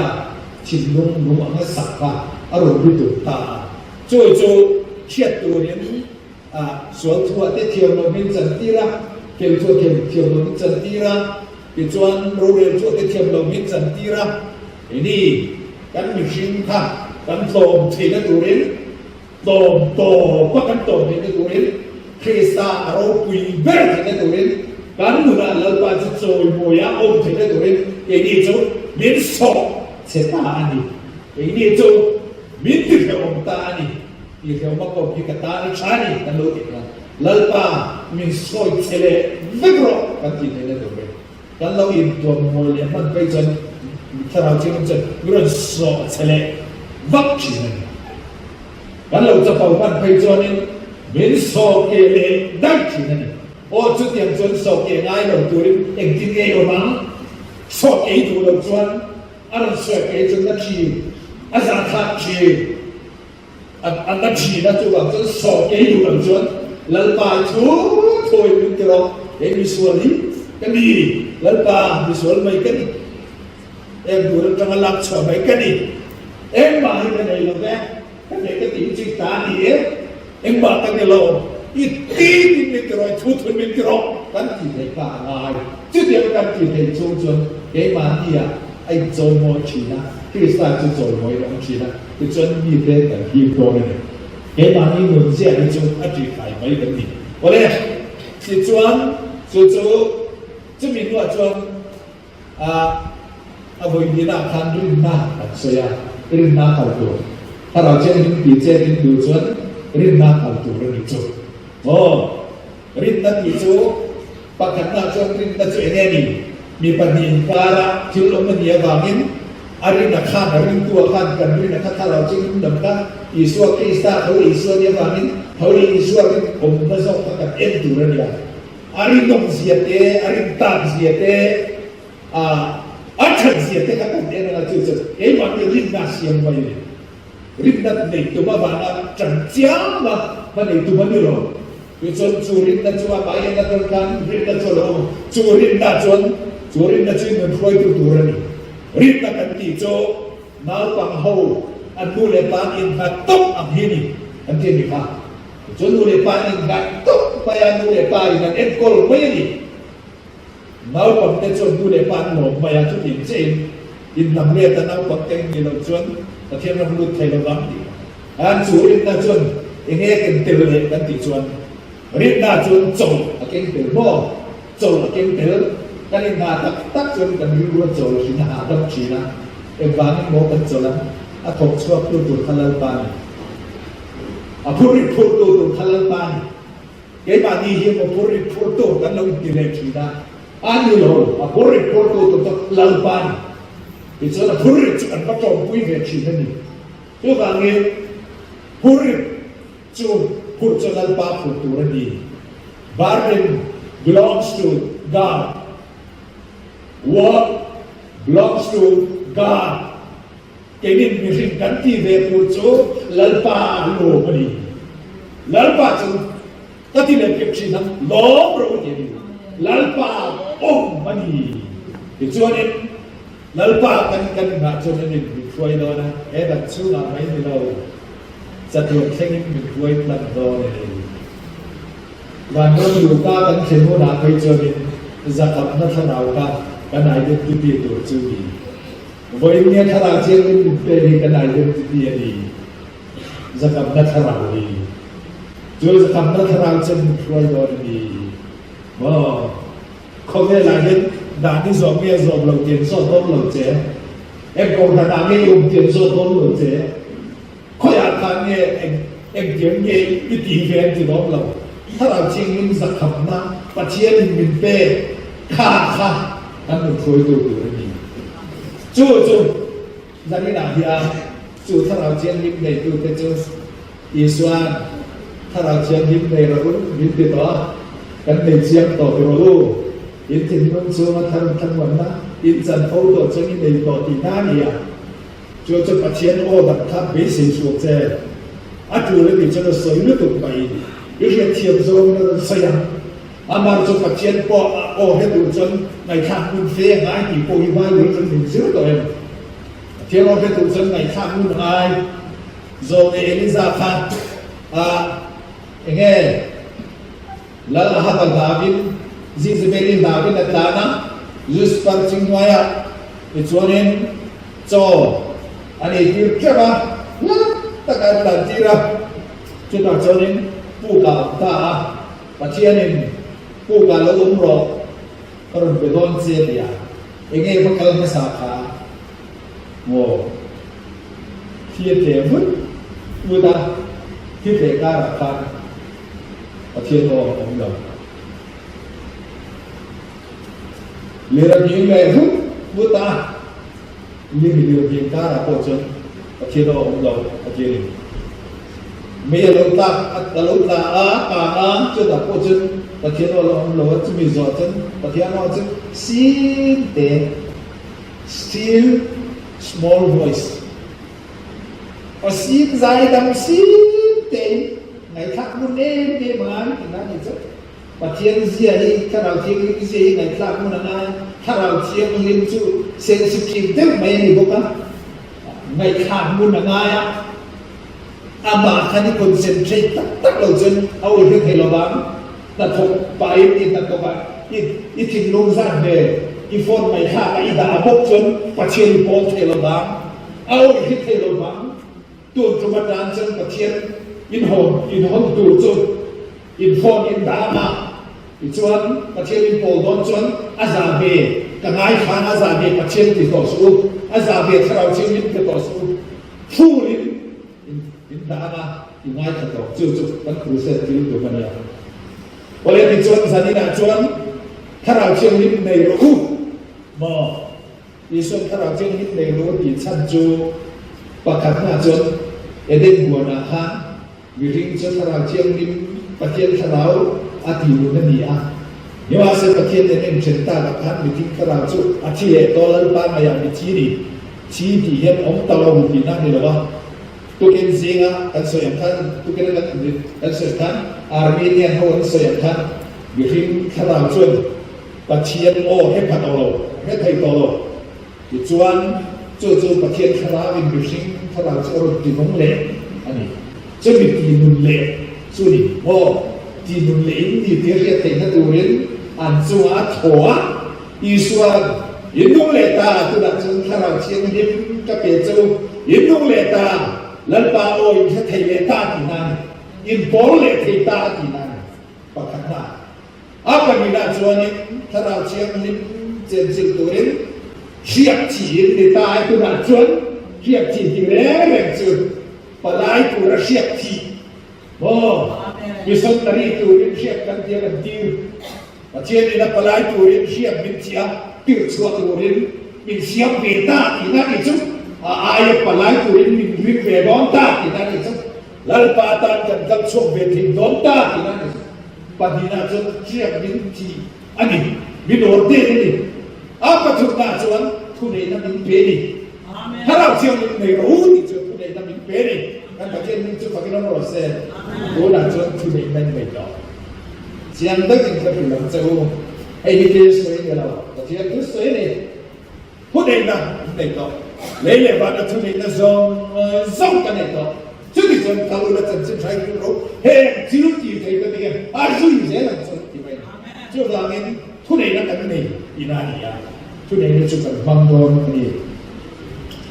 ชินลุงอังสักว่าอารมณ์ดุตาจู่เชียดตัวนี้สวนทัวร์ที่เที่ยวโนมินจันทีระเที่ยวทัวร์เที่ยวโนมินจันทีระ ที่จวนโรงเรียนช่วยเทียมเรามิตรสันติรักไอ้นี่กันมีชิงค่ะกันโตมที่นักเรียนโตมโตก็กันโตที่นักเรียนคริสตาเราปุยเบิร์ที่นักเรียนกันดูแลเราไปจะโจยโมยาอมที่นักเรียนไอ้นี่จุมิตรสอบเสตาอันนี้ไอ้นี่จุมิตรเกี่ยวอมตาอันนี้ที่เกี่ยวกับกับพิกตาในชาติกันรู้อีกแล้วแล้วป้ามิตรสอยเฉลี่ยไม่กรอกกันที่นักเรียนกันเราอินตัวมวยเนี่ยมันไปจนถ้าเราจริงจนเรื่องสอบเฉลยวัคซีนกันเราจะเป่ามันไปจนนี่มินสอบเกลียดักที่นั่นโอ้จุดอย่างจนสอบเกลียง่ายเราตัวนี้เองที่เกลียมาสอบเกลียตัวเราจนอะไรสอบเกลียจนนักชีอาจารย์ทักชีอันนักชีนั่นตัวเราจนสอบเกลียตัวเราจนแล้วไปทุกถอยมินตรอกเอ็มมีส่วนนี้กันดีแล้วป้ามีส่วนไม่กันเอ็มดูแล้วจะมาลักชอบไม่กันดีเอ็มมาให้กันได้หรือไงกันเด็กก็ติดจิตตาดีเอ็มมาตั้งแต่เราอีตีที่มิตรอยทุกมิตรกันที่ได้ป้าลายจุดเดียวกันที่ได้ชงจนเอ็มมาที่ไอ้โจมอชีนะคริสต์จะโจมอยน้องชีนะที่จนมีเรื่องแต่ฮีโร่เนี่ยเอ็มมาที่มุ่งเสียที่จงอธิษฐานไม่กันดีวันนี้ที่จวนจู่จะมีว่าจวนวุฒินาคันรินนาสวยรินนาเขาตัวถ้าเราเจอหินปีเจอหินดูจวนรินนาเขาตัวเรื่องนี้จู่โอ้รินนาที่จู่ปากกันนาจวนรินนาจู่เอเนนี่มีปัญญาการะที่ลงมันเยอะกว่านี้อารินาขันรินตัวขันกันรินนาขันถ้าเราเจอหินดำกันอิสวาคริสต์เขาอิสวาเยอะกว่านี้เขาอิสวาเป็นผมไม่ชอบกันเอ็นตัวเรื่องนี้arin dong siate arin tak siate acan siate kata dia nak cuci emang rinda siang bayi rinda ni tu mana canjang mana itu mana lo cuci rinda cuma bayi nak terkan rinda colo rinda cuci menfuai tu turun rinda kan tijo nal panghau anu lepan ingat top amhini nanti ni kahจนดูเลยปานิงกันตุ๊กไปอันดูเลยปาอินเอ็ดกอลไม่ดีน้าผมจะจนดูเลยปานหมไปอันทุกทีเช่นอินนำเรียแต่น้าผมเต็งกิโลจนแต่เทียมน้ำรุ่นไทยเราล้ำดีอันสูรินน่าจนเองเก่งเตลเลยกันติจวนรินน่าจนโจเก่งเตลบ่โจเก่งเตลกันอินน่าตักจนกันรู้ว่าโจชินาดับชีนะเอ็มวานิโมกันโจละอาทงชอบตัวทะเลปานApuri foto tu kalapan, kaya bani hiya apuri foto kan lo direct kita. Ano lo apuri foto tu kalapan, itu apuri tu kan macam pui direct ni. Tu bangge apuri tu apuri tu kalapan foto ni. Burden belongs to God. What belongs to God. Kini mungkin ganti berpucu lalpa lo beri, lalpa tu tadi lebih kecil lo bro jadi lalpa beri. Itu ni lalpa kan macam ni berkuai lo na, dah sudah main di lo, satu sengit berkuai pelan lo ni. Wanita luka kan semua nak kerja ni, zakat nak senau kan ada tu curi. Boynya thara chen pe kan ai dem ti ni zakam na thara ni jo zakam na thara chen khoi do ni bo khome la ni da ni zo me zo lo tien so do lo che em ko da me yum tien so do lo che khoi a khan ni em tien ni ti ven ti do lo thara chen ni zakam na pa chien min pe kha kan khoi do niจู่จะไม่หนาที่จู่ถ้าเราเชียงยิ้มในจู่เป็นจู่อีสวนถ้าเราเชียงยิ้มในเราก็ยิ้มติดต่อกันในเชียงต่อไปรู้ยินถึงน้องจู่มาทั้งวันนะยินจันทร์เขาตัวเชียงยิ้มในต่อตีหน้านี่จู่จะปัจเจียนโอ้ดับทับเบสิสุกเจ้จู่เลยดิจะสวยนึกตุกไปยิ่งเทียมโซ่สยามอามาจู่ปัจเจียนปอโอ้ให้ดูจนในทางมุ่งเสียหายที่โปรยไว้หรือจนถึงซื้อตัวเองเที่ยวเราไปดูจนในทางมุ่งหายโซเอลิซาฟันอย่างเงี้ยแล้วฮัตตาดาวินซิซเบลินดาวินนัดลานะ just parting waya it's one in so ani kirkaba na takar lantira kita jonin buka ta patianin buka lo umro karon bedon dia ingay bakal masaka mo Thiên vứt người ta thiên thể ca là phan và thiên hồ ông đồng liệu là những người vứt người ta nhưng điều kiện ca là cổ chân và thiên hồ ông đồng và thiên mấy lâu ta chưa là cổ chân và thiên hồ ông đồng chỉ bị giọt chân và thiên hồ chân xin để still small voice ở xin dài đằng xin tên ngày khác muốn em để mà anh thì nói như và thiên gì đi các đạo thiên cái gì ngày khác muốn anh các đạo thiên liên chú sensitive mấy này bốc á ngày khác muốn anh mà khi đi concentrate tắc đầu chân ao được thấy lo bám là thuộc bài thì tắc các bạn ít thình lông ra về ít phone ngày khác cái đã bốc chân và thiên bốc thấy lo bám ao được thấy lo bám tuôn trong mặt đàn chân và thiên in hồn tụ chân in phone in đá mà in chuan và thiên in bồ đón chuan azà về cả ngày khán azà về và thiên thì tổ số azà về theo thiên in cái tổ số phu in đá mà in ngày thật tổ chưa vẫn cứ sẽ tiêu được cái này và lên in chuan gia đình đã chuan theo thiên in này rồi mà in chuan theo thiên in này rồi thì chân chú và các nhà chuan Eden buồn à ha, vì riêng cho thằng nào chiêm lim, bát thiên thằng nào ati luôn cái gì à? Nếu mà sẽ bát thiên nên chúng ta gặp hắn vì thằng nào chú ati ấy to lớn ba ngày bị chi thì hiện ông tàu một tí năng đi đâu? Tôi kiến gì à? Anh soi anh thân, tôi kiến anh soi thân, Armenian họ anh soi anh thân, vì riêng thằng nào chú bát thiên ô hết bắt đầu hết thầy đầu, thì chuan chú bát thiên thằng nào vì riêngถ้าเราจะรู้ที่นุ่งเละอันนี้จะมีที่นุ่งเละส่วนนี้โอ้ที่นุ่งเละนี่ที่เรียกเต็มทั้งตัวเรียนอันส่วนถั่วอีส่วนยินนุ่งเละตาตัวนั้นจึงถ้าเราเชียงยิ้มก็เปลี่ยนจูยินนุ่งเละตาแล้วปาโอ้ยถ้าไทยเละตาที่นั่นยินโป้เละไทยตาที่นั่นประคันหน้าอาการนี้นะส่วนนี้ถ้าเราเชียงยิ้มเจนจึงตัวเรียนเชียบจีนในตาตัวนั้นส่วนเรียกที่ที่แรงจุดปลายตัวเรียกที่โอ้ยสมตรีตัวเรียกกันเดียวกันดีประเทศนี้นะปลายตัวเรียกมินเชียติดชัวตัวเรียมินเชียเบต้าที่นั่นอีกจุดอายปลายตัวเรียมินวิเวดอนต้าที่นั่นอีกจุดลัลปาตันกันกับชกเวทิดอนต้าที่นั่นอีกปฏิณาจุดเรียกมินที่อันนี้มินโอเดนี่อาปัจจุบันส่วนทุเรศมินเปนี่ถ้าเราเชื่อในรู้ที่จะพูดในทางนี้เป็นการประเทศนี้จะฟังกันเราเสียรู้หลังจากที่ไม่เป็นไม่ได้เสียงตั้งแต่ที่เราจะไอ้ที่สวยเนี่ยเราแต่ที่ที่สวยเนี่ยพูดในนั้นในต่อเลี้ยงบ้านทุเรียนส่งกันในต่อจุดที่จะทำเราจะใช้รู้เฮ้ที่รู้ที่ใครก็ได้อาจุยเสียแล้วจะที่ไม่จุดหลังนี้ทุเรียนกันนี่อีน่านี่อ่ะทุเรียนจุดกันบางโดนนี่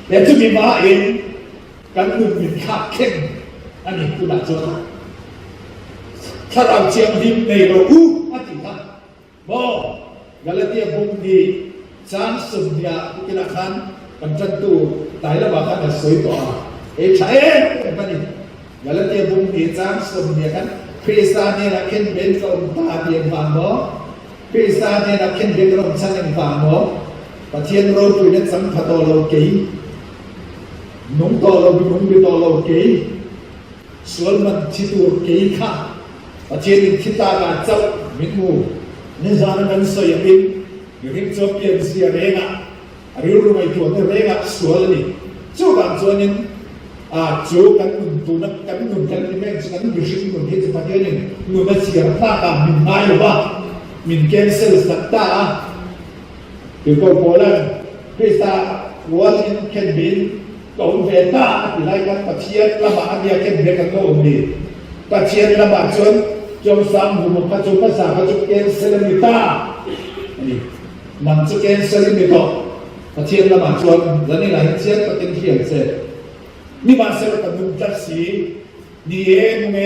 แต่จะมีมาเองกันอื่นเป็นขาดเข้มอันนี้คือหลักการถ้าเราเชื่อมั่นในเราอู้อันที่นั่นบอกกาลเทียบุญดีจานสุญญาทุกข์ขันกันจันตูตายแล้วว่ากันสวยต่อใช่แบบนี้กาลเทียบุญดีจานสุญญากันคริสเตียนเนี่ยเข้มเป็นเราตาเดียนฟังบ่คริสเตียนเนี่ยเข้มเป็นเราฉันยังฟังบ่ประเทศเราตัวนี้สัมผัสเราเกี่ยนุ่งต่อเราไปนุ่งไปต่อเราเกี่ยส่วนมันที่ตัวเกี่ยข้าประเทศนี้ที่ตาการเจ้ามิตรมูนี่จานกันสวยมิตรอยู่ที่จบเปลี่ยนเสียเรงอ่ะหรือรู้ไหมตัวนี้เรงอ่ะสวยนี่จู่กันส่วนนี้จู่กันนุ่งตัวนั้นกันนุ่งกันที่แม่งกันอยู่ที่นุ่งที่จะประเทศนี้นุ่งมาเสียตาการมินไม่หรือว่ามินแกนเซลสักตาคือก็โบราณคริสต์วัวที่เข็นบินก็อุเบต้าที่ไรกันปัจเจียนละบาเดียเข็นเบียกันโลกนี้ปัจเจียนละบาจนจงซ้ำหูมุขจงภาษาจงเกณฑ์เซเลมิต้าอันนี้ นำจะเกณฑ์เสริมไปต่อประเทศละมาชวนแล้วนี่หลายเชียร์ประเทศเที่ยงเสร็จนี่มาเสริมกับนุ่มจัดสีนี่เองเม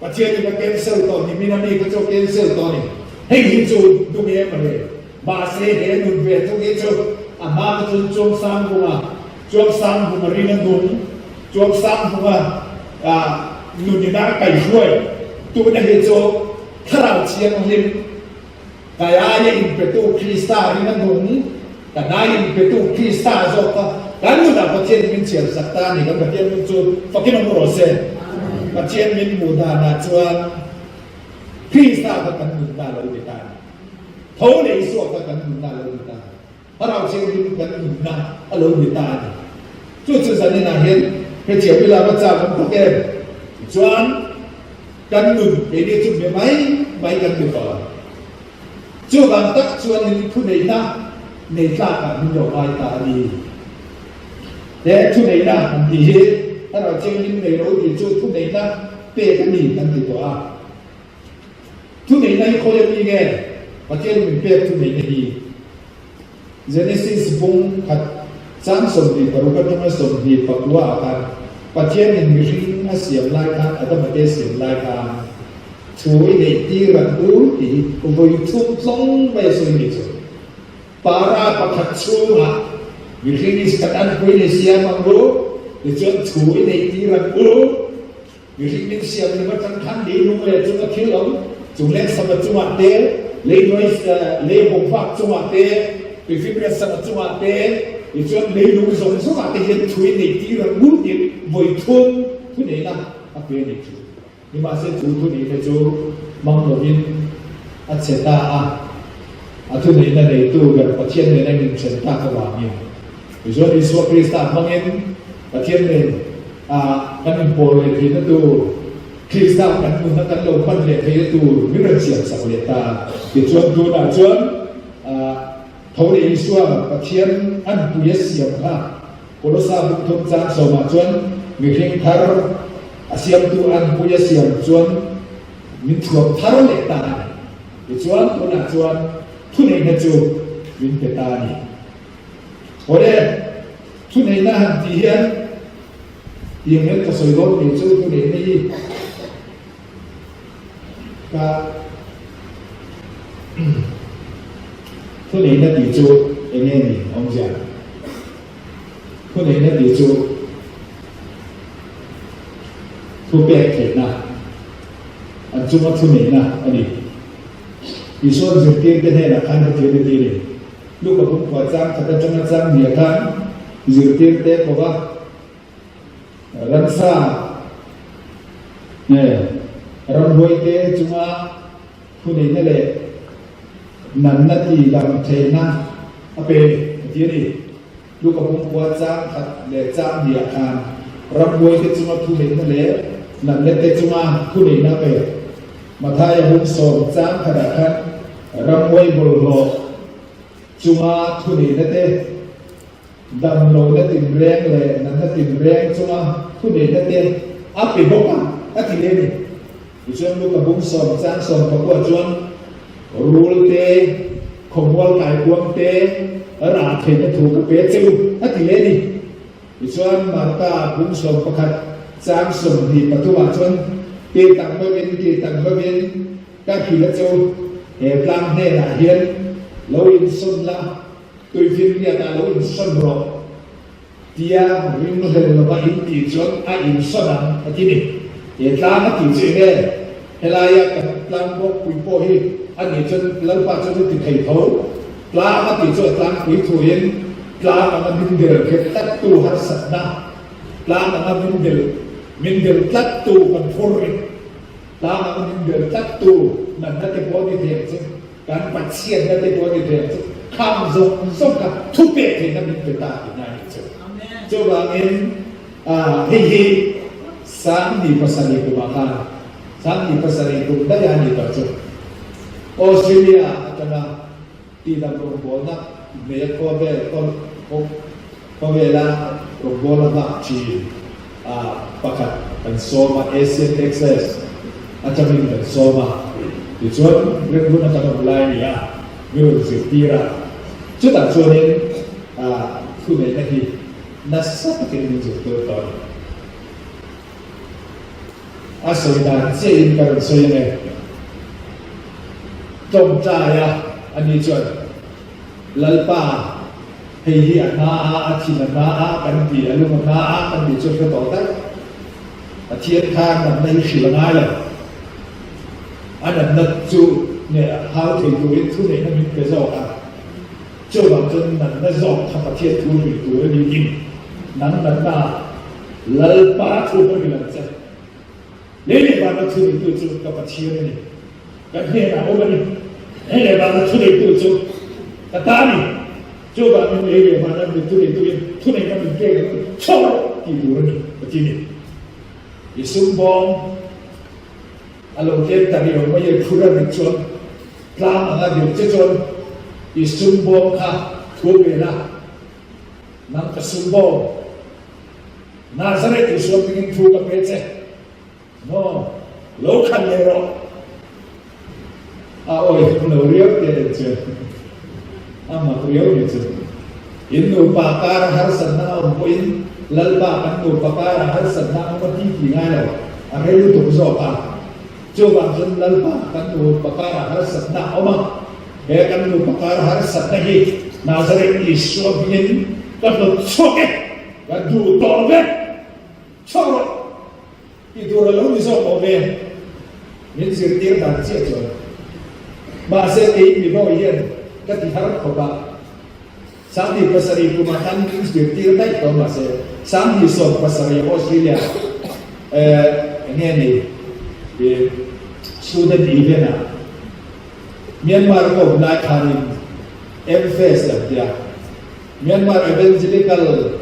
ประเทศที่มาเกณฑ์เสริมต่อนี่มีนามีก็จะเกณฑ์เสริมต่อนี่ให้ยินจูนดูเองมาเลยมาเสียเห็นนุ่มเวทุกที่จูอามาก็จูจงสร้างหัวจงสร้างหัวรีนันดุนจงสร้างหัวนุ่มนักไก่ช่วยตัวนั้นเห็นจูถ้าเราเชียร์ลิมกายาอินเปตูคริสตารินันดุนแต่นายอินเปตูคริสตาจบการอยู่ในประเทศมินเชียร์สักตานี่ก็ประเทศมินจูฟักกินองโรเซประเทศมินบูดานาจวนคริสตาก็กันมุนดาเราดีตาเท่าในส่วนก็กันมุนดาเราดีตาถ้าเราเชื่อมินกันมุนดาเราดีตาจุดสันนิษฐานเห็นเหตุเฉียบเวลาพระเจ้าของพระเจ้าจวนกันมุนเดี๋ยวจุดไม่กันดีกว่าจูบังตักชวนทุนในหน้าในตากับมันโยบายตาดีแต่ทุนในหน้าทันทีถ้าเราเชื่อมินในรู้ที่จูทุนในหน้าเปกันดีทันทีตัวทุนในหน้าเขาจะมีไงประเทศมันเปทุนในหน้าดีเจเนซิสบุ้งขัดสร้างสมดีปรุกต้องมาสมดีปักว่ากันประเทศมันมีริงเสียงไล่กันอาจจะมาเตะเสียงไล่กันช่วยในที่รันดูที่อุบวิทุกสองไปส่วนนี้ปาราปะขัดชูมาวิธีนี้สกัดคุยในเสียงมังรู้เดี๋ยวจะช่วยในที่รันดูวิธีนี้เสียงมันจะทันดีนุ่มเลยจุดคิดลงจุดเล่นสมัติจุดเตะเล่นน้อยเล่นบงฟักจุดเตะวิธีนี้สมัติจุดเตะเดี๋ยวจะเล่นนุ่มสมสุขเตะช่วยในที่รันดูที่วิทุนทุนไหนนะอาเป็นในจุดนี่มาเส้นจูทุนนี้ในจูมังโนวินอัจฉริยะทุนนี้นั่นเองตัวแบบประเทศนี้นั่นเองเส้นตากว่ามีอยู่ส่วนอิสวาคริสต์มังเองประเทศนี้กันเป็นโพลที่นั่นตัวคริสต์กันมุ่งนั่นโลกมันเลยที่ตัวมิเรเซียสักเลตาที่ส่วนตัวน่ะส่วนเขาเรียกว่าประเทศอันปุยเสียมค่ะโพลซาบุกทุนจานสมาส่วนมีเพียงทาร์เสียมตัวอันปุยเสียมส่วนมิถวทาร์เลตาที่ส่วนตัวน่ะส่วนทุนเองนะจูวินเปตานีโอเดทุนเองนะฮันที่เห็นยังเห็นก็สวยงามอยู่จูทุนเองนี่ก็ทุนเองนะดีจูเองนี่องค์เจ้าทุนเองนะดีจูทุกแบบเห็นนะอันจุมาทุนเองนะอันนี้อีส่วนจุดเกี่ยวกับเนี่ยนะคันที่เดียวลูกกับผมขอจ้างถ้าจะมาจ้างเดียกันจุดเกี่ยวกับเพราะว่ารักษาเนี่ยรำรวยเตะจุมาทุนเองนั่นแหละนันนาทีดำเทนะเอาไปที่นี่ลูกกับผมขอจ้างถ้าเนี่ยจ้างเดียกันรำรวยเตะจุมาทุนเองนั่นแหละนันเตะจุมาทุนเองนั่นไปมาทายบุญส่งจ้างขนาดนั้นรำไว้บนโลกจุมาทุนีนั่นเองดำโลนั่นติดแรงเลยนั่นติดแรงจุมาทุนีนั่นเองอาปิบกันอาทิเลนี่จนลูกกับบุญส่งจ้างส่งประกวดจนรูลเตะขมวลไก่พวงเตะราเทนถูกกับเปจิวอาทิเลนี่จนมาตาบุญส่งประคัดจ้างส่งดีปัจจุบันจนเกี่ยตังเบวินเกี่ยตังเบวินก็ขี่ละจูเฮปลังเฮน่ะเฮียนเราอินสุนละตุยฟินเนี่ยเราอินสุนรอที่ยาวินโนเฮลว่าอินตีจนอินสุนันที่นี่เฮปลังก็ตีจริงเลยเฮลายากับปลังบอกคุยโป้ฮีอันนี้จนลังปัจจุบันติดไข่เขาปลาก็ตีจนปลังคุยถุยนปลามันมินเดลเก็บตัดตัวหัศจรรย์ปลามันมินเดลตัดตัวกันฟูริลามันมินเดลตัดตัวนั่นนั่นเป็นตัวที่เดียวซึ่งการปัดเสียนนั่นเป็นตัวที่เดียวซึ่งข้ามส่งกับทุกเรื่องที่นั่นเป็นตาที่นั่นซึ่งเจ้าบางเอ็นที่สามดีภาษาญี่ปุ่นมาค่ะสามดีภาษาญี่ปุ่นได้ยังดีต่อจุดออสเตรเลียอาจารย์ที่ดำรงบอลนักเมื่อพอเวลาพอเวลาลงบอลนักจีประกาศเป็นโซมาเอเชียนเท็กซัสอาจจะมีเป็นโซมาที่ส่วนเรื่องนั้นจะต้องไล่เนี่ย มีรู้สึกดีละจุดต่างส่วนนี้ผู้ใหญ่ในที่นักสักการะจุดตัวตอนอาศัยด้านเสียงการส่วนนี้จงใจอันนี้จนลัลป้าให้เหี้ยนาอาทิตย์นากันดีอารมณ์นากันดีจนกระต่อได้อาทิตย์ทางนั้นไม่ชิลง่ายเลยอันนั้นนักจูเนี่ยหาถึงตัวทุนเนี่ยนั่นมีเกษตรจูบางจนนั้นนักจบทำประเทศทุนอยู่ตัวนี้จริงนั้นน่ะลัลป้าทุนไม่เป็นไรจ้ะนี่บางทุนอยู่ตัวกับประเทศนี่กันเนี่ยนะโอ้มันนี่บางทุนอยู่ตัวกับตานี่จูบางมันเองมันนั่นทุนเนี่ยมันเป็นเก่งชอบที่ตัวนี้ประเทศนี้ยิ่งสมบูรณ์อารมณ์เย็นแต่เดียวไม่ยังพูดอะไรจนกลางอะไรเดี๋ยวจะจนยิ่งสมบูรณ์ค่ะทุกเวลานั่งก็สมบูรณ์น่าจะได้ที่ส่วนที่ถูกกับเพศโน่โลคันเลยหรอโอ้ยเราเรียกเดี๋ยวเจอมาเรียกเดี๋ยวเจออินโนปากการหาสันนาอุปอินลัลปากันโนปากการหาสันนาอุปที่ง่ายเลยอะไรรู้ตัวจบCoba jenderal kan tu perkara harus nak omong. Kan tu perkara harus lagi. Nazaret Islam ini kan tu soke. Kan tu tolong. Sorok. Itu lalu ni sok obe. Ni sirtir dan siapa. Masa ini di bawah ini kan diharap apa. Sampai pasari kumahan ni sirtir tak tahu masa. Sampai sok pasari Australia. Ini student event Myanmar ko Black Harin MFS dia Myanmar Evangelical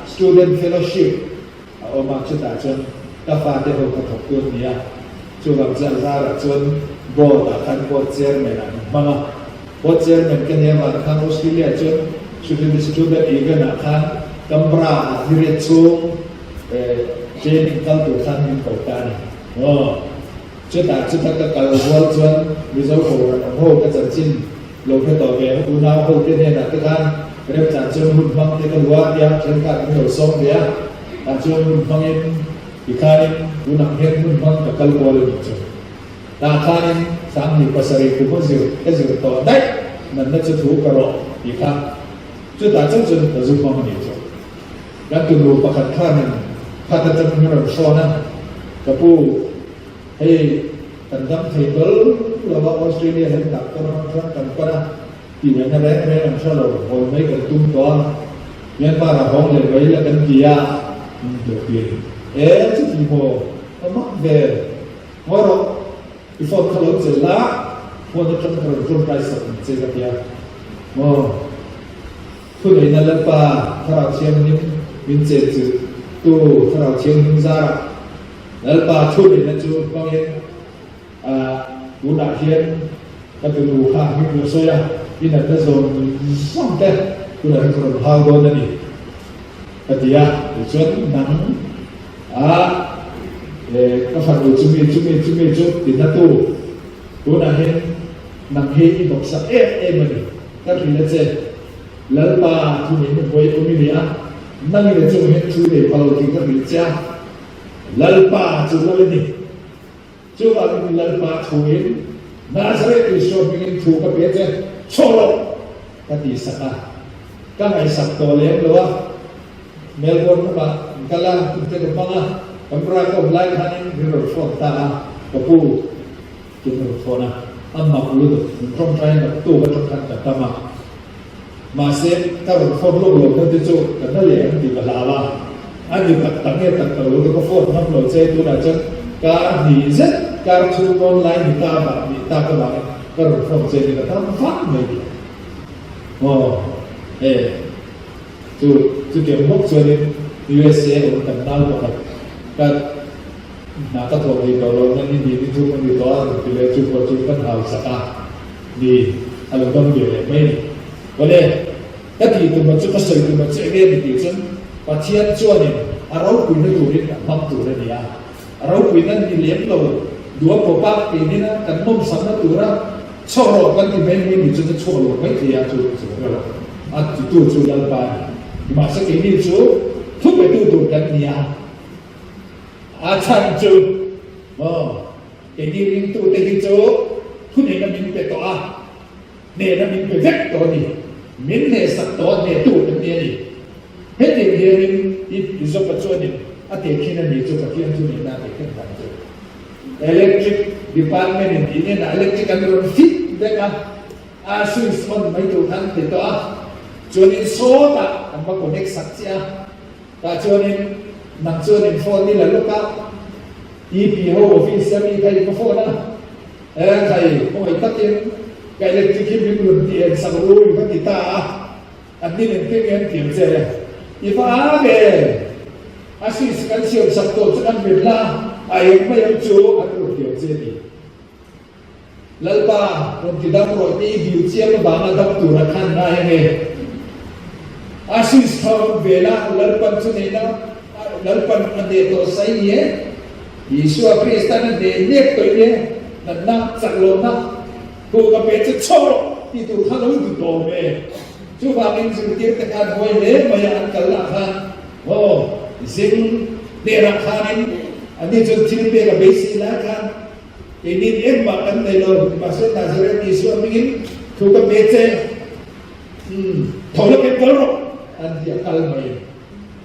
Student Fellowship maksud aja kafate ho kathok dia chuang zara chun board akan board chairman manga board chairman kenya ma kan Australia chun student event akan kamra dire chung training kan tu kan min ko kan chúng ta có cầu vượt trên ví dụ hồ cái trận chín lối cái tàu bè của nào hồ cái này là cái gan cái đẹp trận trên hụt băng cái con hoa kia trên cả cái hồ sông kia trận trên hụt băng em thì khai của nằm hết hụt băng cả cầu qua lên chỗ ta khai sáng thì pasari của con diều cái diều to đấy là nó sẽ thú caro thì khai chúng ta chắc chắn là dùng băng này chỗ các cái đồ bạc khai mình khai ta chân như là so nè cái pu hey tentang table lawan Australia yang tak kan pada di mana mereka insyaAllah orang mereka tumpuan yang para orang lebih lah kan dia jadi jadi mo mak ber orang before kalau jelas orang terus price saja dia mo tu ni nak apa kalau siang ni mince tu kalau siang ni zara Lepas tu dia tu panggil guna hian kata tu hidup saya ini ada zon sampai guna hidup hagon ni ketia tujuan nang kafan tu cumi tidak tu guna hian nang hian dok sa ni kan kita je lepas tu ni boleh umumnya nang kita tu hian tu ni kalau kita bicara lalpa juga ini, coba ini lalpa tuin, Nazaret Islam ingin tuh kebiasa, solo, tadi saka, kan ai sabto leh loa, Melbourne apa, kalau kita kepala, pemberapa belai hanin dirofon ta, kepu, dirofona, amma puluh, trong trai tu betul kan pertama, masih kalau follow lo kan tu, kan leh di balawa. Ani katanya tak tahu tu kau nak lo saya tu aja kar dizen kar tu online kita kemana kar phone saya kita faham lagi tu kemuk jadi USA orang kenal kan nak tahu di kalau nanti di tu di luar bila cuba kan harus saka di alur dia ni boleh tapi itu macam pasal itu macam ini di sini Pasian cuan ni, arau punya turin, mam turin dia. Arau punya ni lihat lo, dua popak ini na, kan nom sama turah, choro kan ti men ni chu choro mai thia chu chu ro a tu chu dal pa ma sa ke ni chu thu pe tu kan nia a chan chu ke ni ring tu te hi chu thu ne na min pe to a ne na min pe vek to ni min ne sak to ne tu kan ni ni he ti ring i zo pa chu ni a te khin na ni chu ka kian chu ni na te khin ta chu electric department ini na electric kan fit deka asus on mai tu than te to a chuanin so ta am ba connect sak chia ta chuanin nang chuanin phone ni la luka EP ho office mi kai ko phone na kai ko ai takin kai electric bi lu ti en sang ru ka ti ta adni nen te ngen ti je ifa age asus kan siam sak to kan be la ai mai am chu atu ti je ni lalpa ron ti dam ro ti biu chiam ba na dam tu ra khan na he asis thom vela lalpan chu ne na lalpan ade to sai ye Yesu Kristan de lek to ye na na chak lo na ko ka pe che choro ti tu kha lo du do me chu ba min chu ti ta kan hoi le ma ya an kal la khan zing de ra khanin ani chu ti pe ka be si la khan ini emma kan nelo maksud Nazaret Yesu mingin ku ka bece tholo ke koro an dia kal mai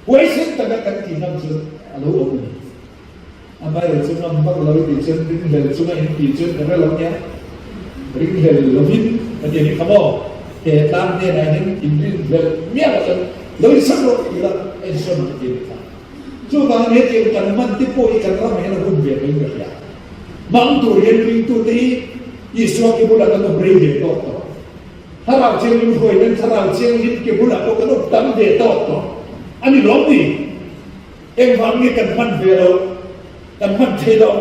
wei sin ta ka ti nam chu alo o ni amai chu nam ba lo ti chen ring hel chu na in ti chen na lo nya ring hel lo min an dia ni kamo ke tam ne na hin in ring hel mia ka lo i sak lo ila en son ti ta chu ba ne ti kan man ti po i kan ra me na hun be be ya mang tu rian ring tu ti Yesu ki bula ka no breve to harau chen lu hoi nan harau chen lit ki bula ko ka no tam de to ani lo ni em wang ni kan man ve lo kan man the lo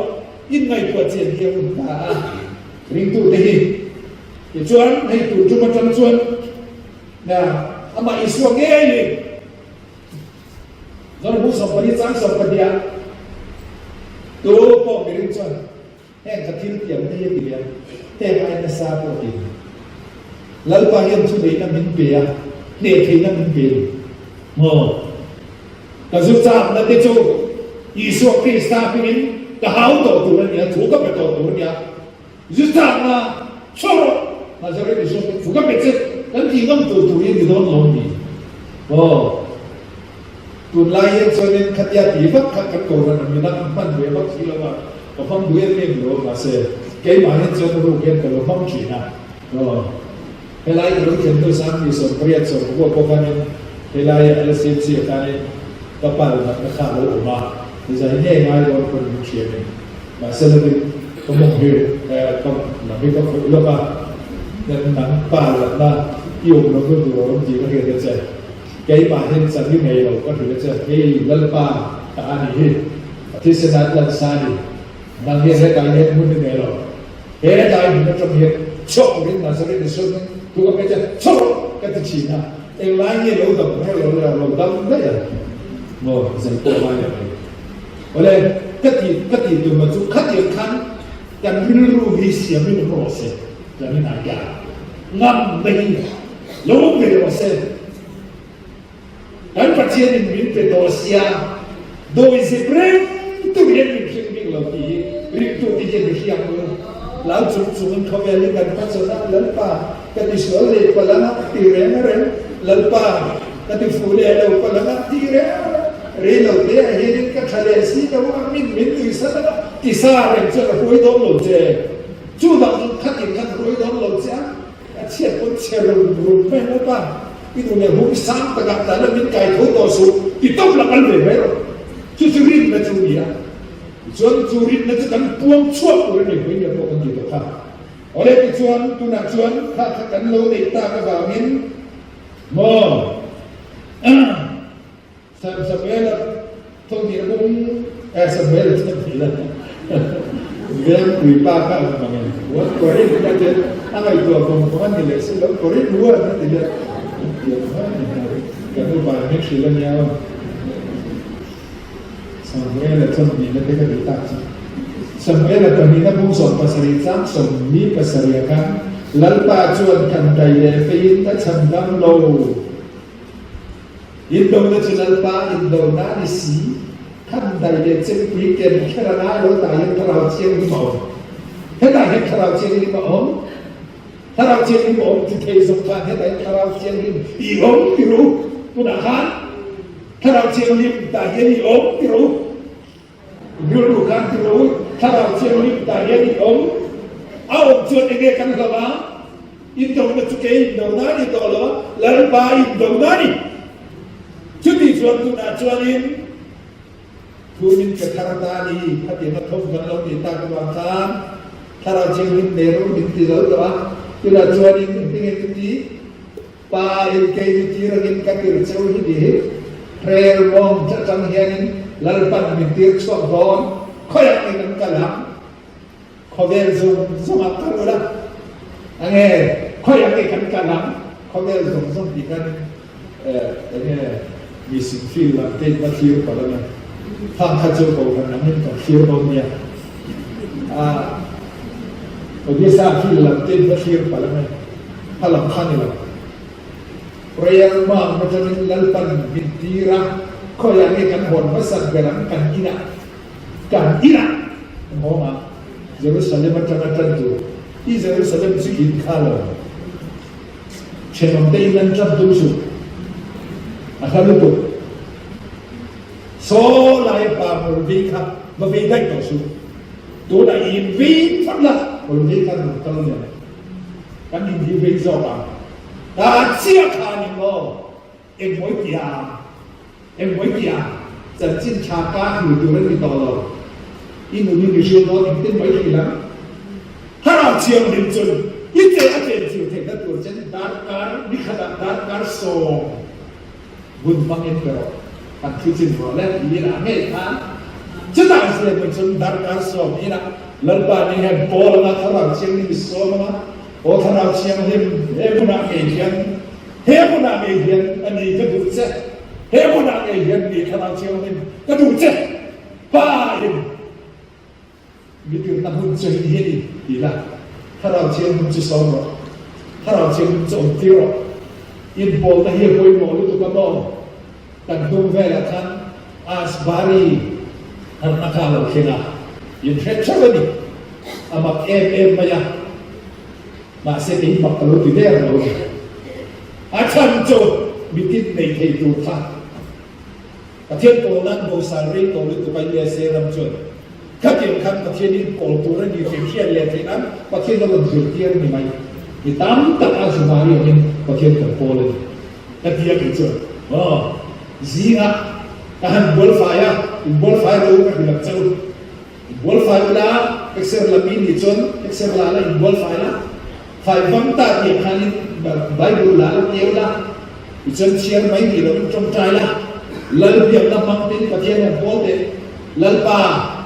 in ngai ko chen ke un ta ring tu ti ki chuan hai tu chu ma chan chuan na ama Yesu ge ni zon bu so pa ni chang so pa dia to po mi ring chuanแห่งกระทิ้งเตียงไม่ยังเดียวแต่ไอ้นาซาโปรตีนแล้วไปยังชุดนี้นั่นมินเบียเนี่ยทีนั่นมินเบียแต่สุดท้ายนั่นที่จูยิสุคริสต์พิมก็หาตัวเนี่ยถูกกับตัวเนี่ยสุดท้ายนะชั่วมาจะเรียกว่าถูกกับเป็นนั่นที่งั้นตัวยังอยู่ตรงนู้นนี่ตัวลายยังส่วนนึงขัดยาตีฟักขัดกันโกรธมันมีนักมันเวฟักที่เราก็ฟังดูเรื่องนี้มาเสียเกี่ยมาเห็นจนรู้เกี่ยกับเราฟังจีน่ะเวลาเราเขียนตัวซ้ำมีส่วนเปรียบส่วนพวกพวกนั้นเวลาเราเสียเสียกันก็ปั่นมันข้ามเราออกมาดิฉันเนี่ยง่ายกว่าคนเขียนมาเสร็จแล้วก็มองเห็นก็หลังนี้ก็คุยแล้วมาเนี่ยหนังป่าหลังนั้นที่องค์เราก็ดูเราจีก็เห็นจะเกี่ยมาเห็นสังที่ไหนเราก็ถือจะเกี่ยแล้วป่าตานี่ที่สนามลันซานีนางเห็นได้เห็นมุ่งในเราเห็นได้มันจะเห็นชอบเรื่องนั้นสักเรื่องสุดทุกคนก็จะชอบกันที่ชีนะเองไล่เนี่ยเราต้องให้เราต้องได้ยังโม่สังตัวมาอย่างไรอะไรก็ตีตัวมันจุขัดอย่างขันแต่ไม่รู้วิเศษไม่รู้โปรเซสจะไม่นายางามไม่รู้ไม่รู้เซสการปฏิบัติมินเป็นตัวเสียโดยสิเปรย์ตัวเรียนมินเราตีริบตัวที่จะเขียนมือแล้วจุดเขาเวลิกันพัฒนาลัลปาก็ที่สวนเลยพลังตีเรื่องอะไรลัลปาก็ที่ฟูเล่เราพลังตีเรื่องเรื่องเราเดี๋ยวเห็นก็ทะเลสีแต่ว่ามินที่สัตว์ที่สร้างเรื่องจะรวยโดนหลงเจจู่ดังขัดยังขัดรวยโดนหลงเจเชี่ยคนเชี่ยรุนไม่รู้ป่ะที่ตรงนี้ผมสร้างตะกับแต่ละมินไก่ทุกตัวสูที่ต้องหลักกันเลยไหมล่ะจู่ริบมาจู่เนี่ยส่วนจูริตนั่นจะกันพวงชั่วตัวนี้ไม่ยังพวกกันกี่ตัวข้าอะไรที่ส่วนตัวนั้นส่วนข้ากันโลดิตากับบ่าวมินโม่สมัยละทงที่เราสมัยละทงที่ละเรื่องคุยป้าข้ามาไงว่าคนนี้มันจะอะไรตัวคนนี้เลยสิแล้วคนนี้รู้ว่านั่นที่ละเดี๋ยวกันดูบ่าวมินสิละเนี่ยสมัยละทงที่ละที่ก็ดีตาสิ Sampai kami na bungson pasaritan summi pasariakan lalpa cuan kan daya fein ta chandam lo Indo na lalpa Indo na isi kan daya cek weekend kerana lo tayo tarau chiang ni mo tayo tarau chiang ni mo tarau chiang ni mo ti thei song kan tayo tarau chiang ni iom tiru tunahan tarau chiang ni tayo ni om tiru Guru kan tiru tarau chiang ni tayo ni om au chuan enge kan lawa Indo na chuke Indo na ni to lo lalpa Indo na ni chuti chuan tu na chuanin Kunin ke karatani hati na thom kan lo ni ta ka kan tarau chiang ni nero ni ti lo to tila chuanin tinge ti pa il ke ni ti ragin ka tir chau hi di prayer mom cha chang hianin lalpan min tir chuak don khoyak ni kan kalam khovel zum akkarula ange khoyak ni kan kalam khovel zum di kan ange mi sin fil la te ba tir pa la phang kha chu ko kan namin ka fil do nia dia sa fil la te ba tir pa la halam khan ni la prayer mom macam lalpan min tira khoyak ni kan bon pasan galam kan ina Moma Jerusalem macam-macam tu di Jerusalem sikit kalau Cemam teh dan cap tusu asal itu so lai pa berbika berbeda tusu tu dah invi fatlah berbika betul ya kan invi bezo pa dah siap kan lo emoi dia真正查家去做呢啲道路，因為你哋少咗點咪去啦？他老將認準，一隻就停得到，真打你看打數，換方面嘅，但佢正話咧，你嗱咩啊？即但是你準打數，你嗱，老闆你係波啦，他老將你數嘛，我他老將你不拿給錢，不拿給錢，你就不知。Hebo na ay yan di kanang siyamin kadutse pahin bitir na hunso hindi ila karang siyamin si sono karang siyamin si ontiro inbol na hiyaboy mo luto ka mo tagdong vela kan asbari ang nakalaw kina yung hetsa ni amak maya maseting makaluti der mo at sancho bitin na ikaitutaประเทศโปแลนด์โบซารีโตหรือตัวไปเลเซียรำจนถ้าเกี่ยวกับประเทศนี้โปรตุเกสดีเฟนเชียเลที่นั้นประเทศเราเดือดเทียนมีไหมมีตามตัดอาสุมารีเองประเทศของโปแลนด์ถ้าเทียบกันจนจีน่ะการบอลไฟรู้กันแบบเจ้าบอลไฟละเอ็กเซอร์ลามินจนเอ็กเซอร์ลาละบอลไฟละไฟฟังตาเกี่ยวกันไบเบิลละเกี่ยวละจนเชียร์ไม่ดีเราจงใจละ Lalu dia nampak ini kajian yang boleh lalpa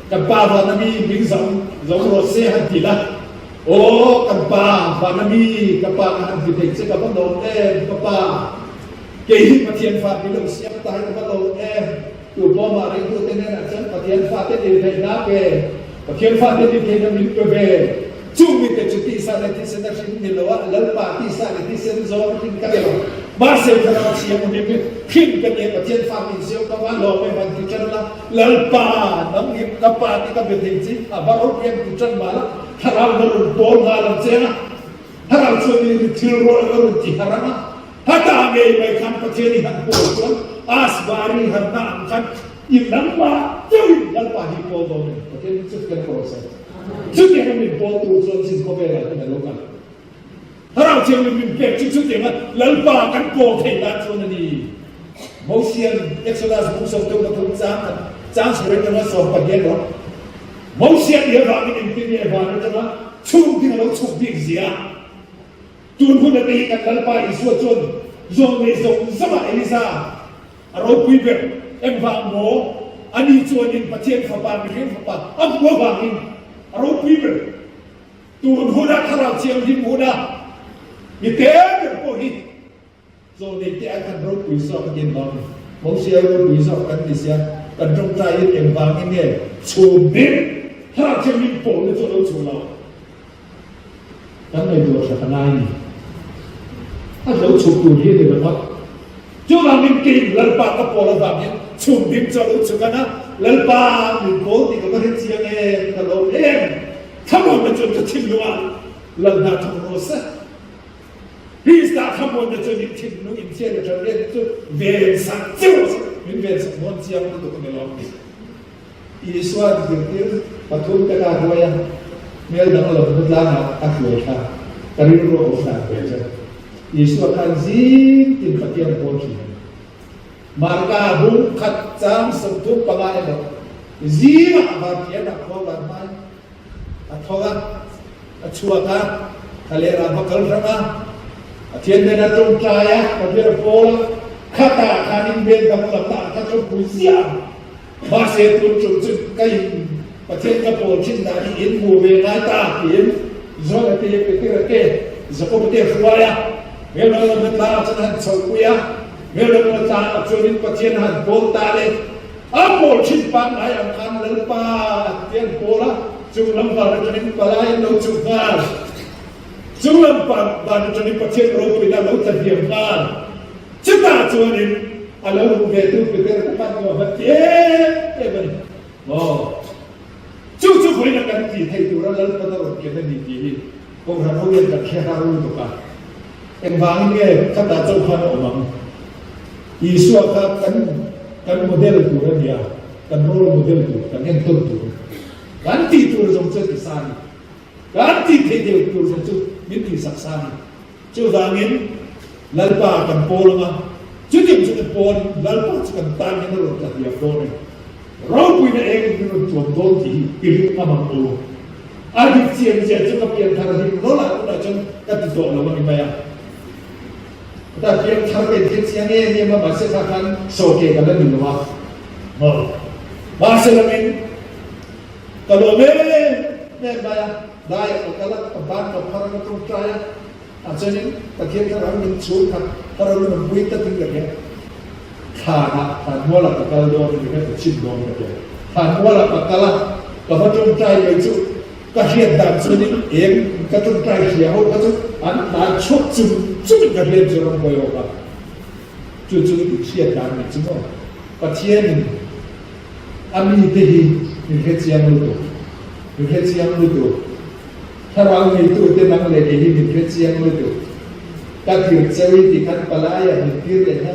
kapal nami bingzam rose hatilah kapal nami kapal hati dek kapal dong kapal kehi kajian fat bilang siap tahu kapal dong tu bom hari tu tenen aja kajian fat ini dek nape kajian fat ini dek nabi bebe cumi tercuti sana di sana sini loa lalpa di sana di sana zon tinggal Masih kalau siapa ni pin kerja macam family siapa kalau memang kita lah lalpa, nangip kapal kita berhenti, baru yang kita malah haram berbol haram cina, haram suami tirol diharam, hatta mereka kan kecil han bol, asbari han kan lalpa, jauh lalpa di bol dong, kecil sudah proses, sudah kami bol terus sih kau bela kita lokal. Harap siapa yang bercakap dengan lalpa kan kau kena cuma ni. Mausian Exodus musuh tu betul jangan seperti mana soal bagian lo. Mausian dia bagi ini bahan itu lah. Cuma kita lo cukup dia. Tuhan pun ada ikan lalpa isu cun. Zong sama Elisa. Arau kuiber embang mo. Ani cun in pasien fapan mungkin fapan. Aku bangin. Arau kuiber. Tuhan pun ada harap siapa di muda. Itu berpohit. So, dia akan berpisah dengan Mausia berpisah kan dia กันจงใจเอ็มบางเนี่ยชูบินถ้าจะมีผลในตัวเราชูเราทั้งในตัวสัตว์นายนี่ถ้าเราชูตัวนี้เดี๋ยวนะครับจุฬามินกินลัลปากกับโปลแบบนี้ชูบินจะรู้สึกกันนะลัลปามีโกติก็เห็นเสียงเองตลอดเองถ้ามันจนจะทิ้งล้วนลัลนาทำโรสพี่สาวทำมันจะยิ่งทิ้งนู้นยิ่งเชื่อจะเรียนจุดเวียนสักจุดมันเวียนสักวันเสียงมันตัวไม่ลงอีสวาดิเดียวปัจจุบันการด้วยเมื่อดังเราพูดแล้วนะอักเสบค่ะการรู้รู้สักเวียนจ้ะอีสวากันจีตินปฏิญาณโพธิมาร์กาบุญขัดจามสัมทุปปะไงเราจีมาบาร์เทียนักขวานไม่อัฐวะอัชัวกันทะเลราบกัลรังอ่ะเทียนเดินตรงใจอ่ะประเดี๋ยวโฟล์ข้าตาขานินเบนกับหลับตาข้าจมูกเสียมาเสียตุนจุดจุดใกล้ประเทศกระโปรงชิ้นไหนอินบูเวนัยตาอินโซนเตยเปเตระเกจะก็ประเทศฟัวyaเมื่อเราเป็นตาจะหันชาวกุยเมื่อเราเป็นตาจนินประเทศหันโบตาเลยอาโปชิ้นปังไหนอันคันเลปาเทียนโปละจุลำบากจนินปลายเราจุกาจุลำบากจนินประเทศเราเป็นเราจะเดียมกันจุดาจนินอะไรเราเวทุเปเตระกันก็แบบเอ๊ะเป็นโอ้จู่ๆคนนั้นกันที่ให้ตัวเราเปิดตัวเกี่ยวกับดีๆพวกเราเรียนจากแค่ฮารุตุกันเอ็งบางเนี่ยข้าตาเจ้าพันออกมาอีสวากันโมเดลตัวเนี่ยกันโรลโมเดลตัวกันเห็นต้นตัวกันที่ตัวจงเจติสานกันที่เดียวตัวจงจุมิติศักดิ์สานจู่บางเนี่ยลัลปากันโปลมาจู่เดียวจุดโปลลัลปาจุกันตามยังเราจะเดียบโดนเราคุยในเองที่เราจวบโดนที่กิริมาบังโออาดิเซียนเจจุกับเพียงทางที่เราหลังเราจนกันติดตัวเราไม่ไปอ่ะแต่เพียงทางเป็นที่เสียงเนี่ยมาบัดเสียกันโซเกกันแล้วหนึ่งว่ามาเสร็จแล้วมินตลอดเลยเนี่ยได้เอากระลักกับบ้านกับพารากับตรงใจอาจจะนี่ตะเกียบทางมินชูครับถ้าเราเริ่มวิ่งตะถึงแบบนี้ขาดมัวหลักกับกระโดดนี่ก็ชิมโดนแบบนี้ขาดมัวหลักกับกระลักกับพระจงใจเลยจุก็เรียนตามส่วนนี้เองก็จงใจเขียวก็จะอันนั้นชุดจุดก็เรียนจะลงไปออกมาจุดที่เขียนตามนี่จุดนั้นปัจเจียนอามีที่มีเหตุเสียงรู้ตัวมีเหตุเสียงรู้ตัวถ้าเราไม่ตัวเต็มนั่งเลยที่มีเหตุเสียงรู้ตัวถ้าถึงเซวิติกันปลายมีพิเรนนะ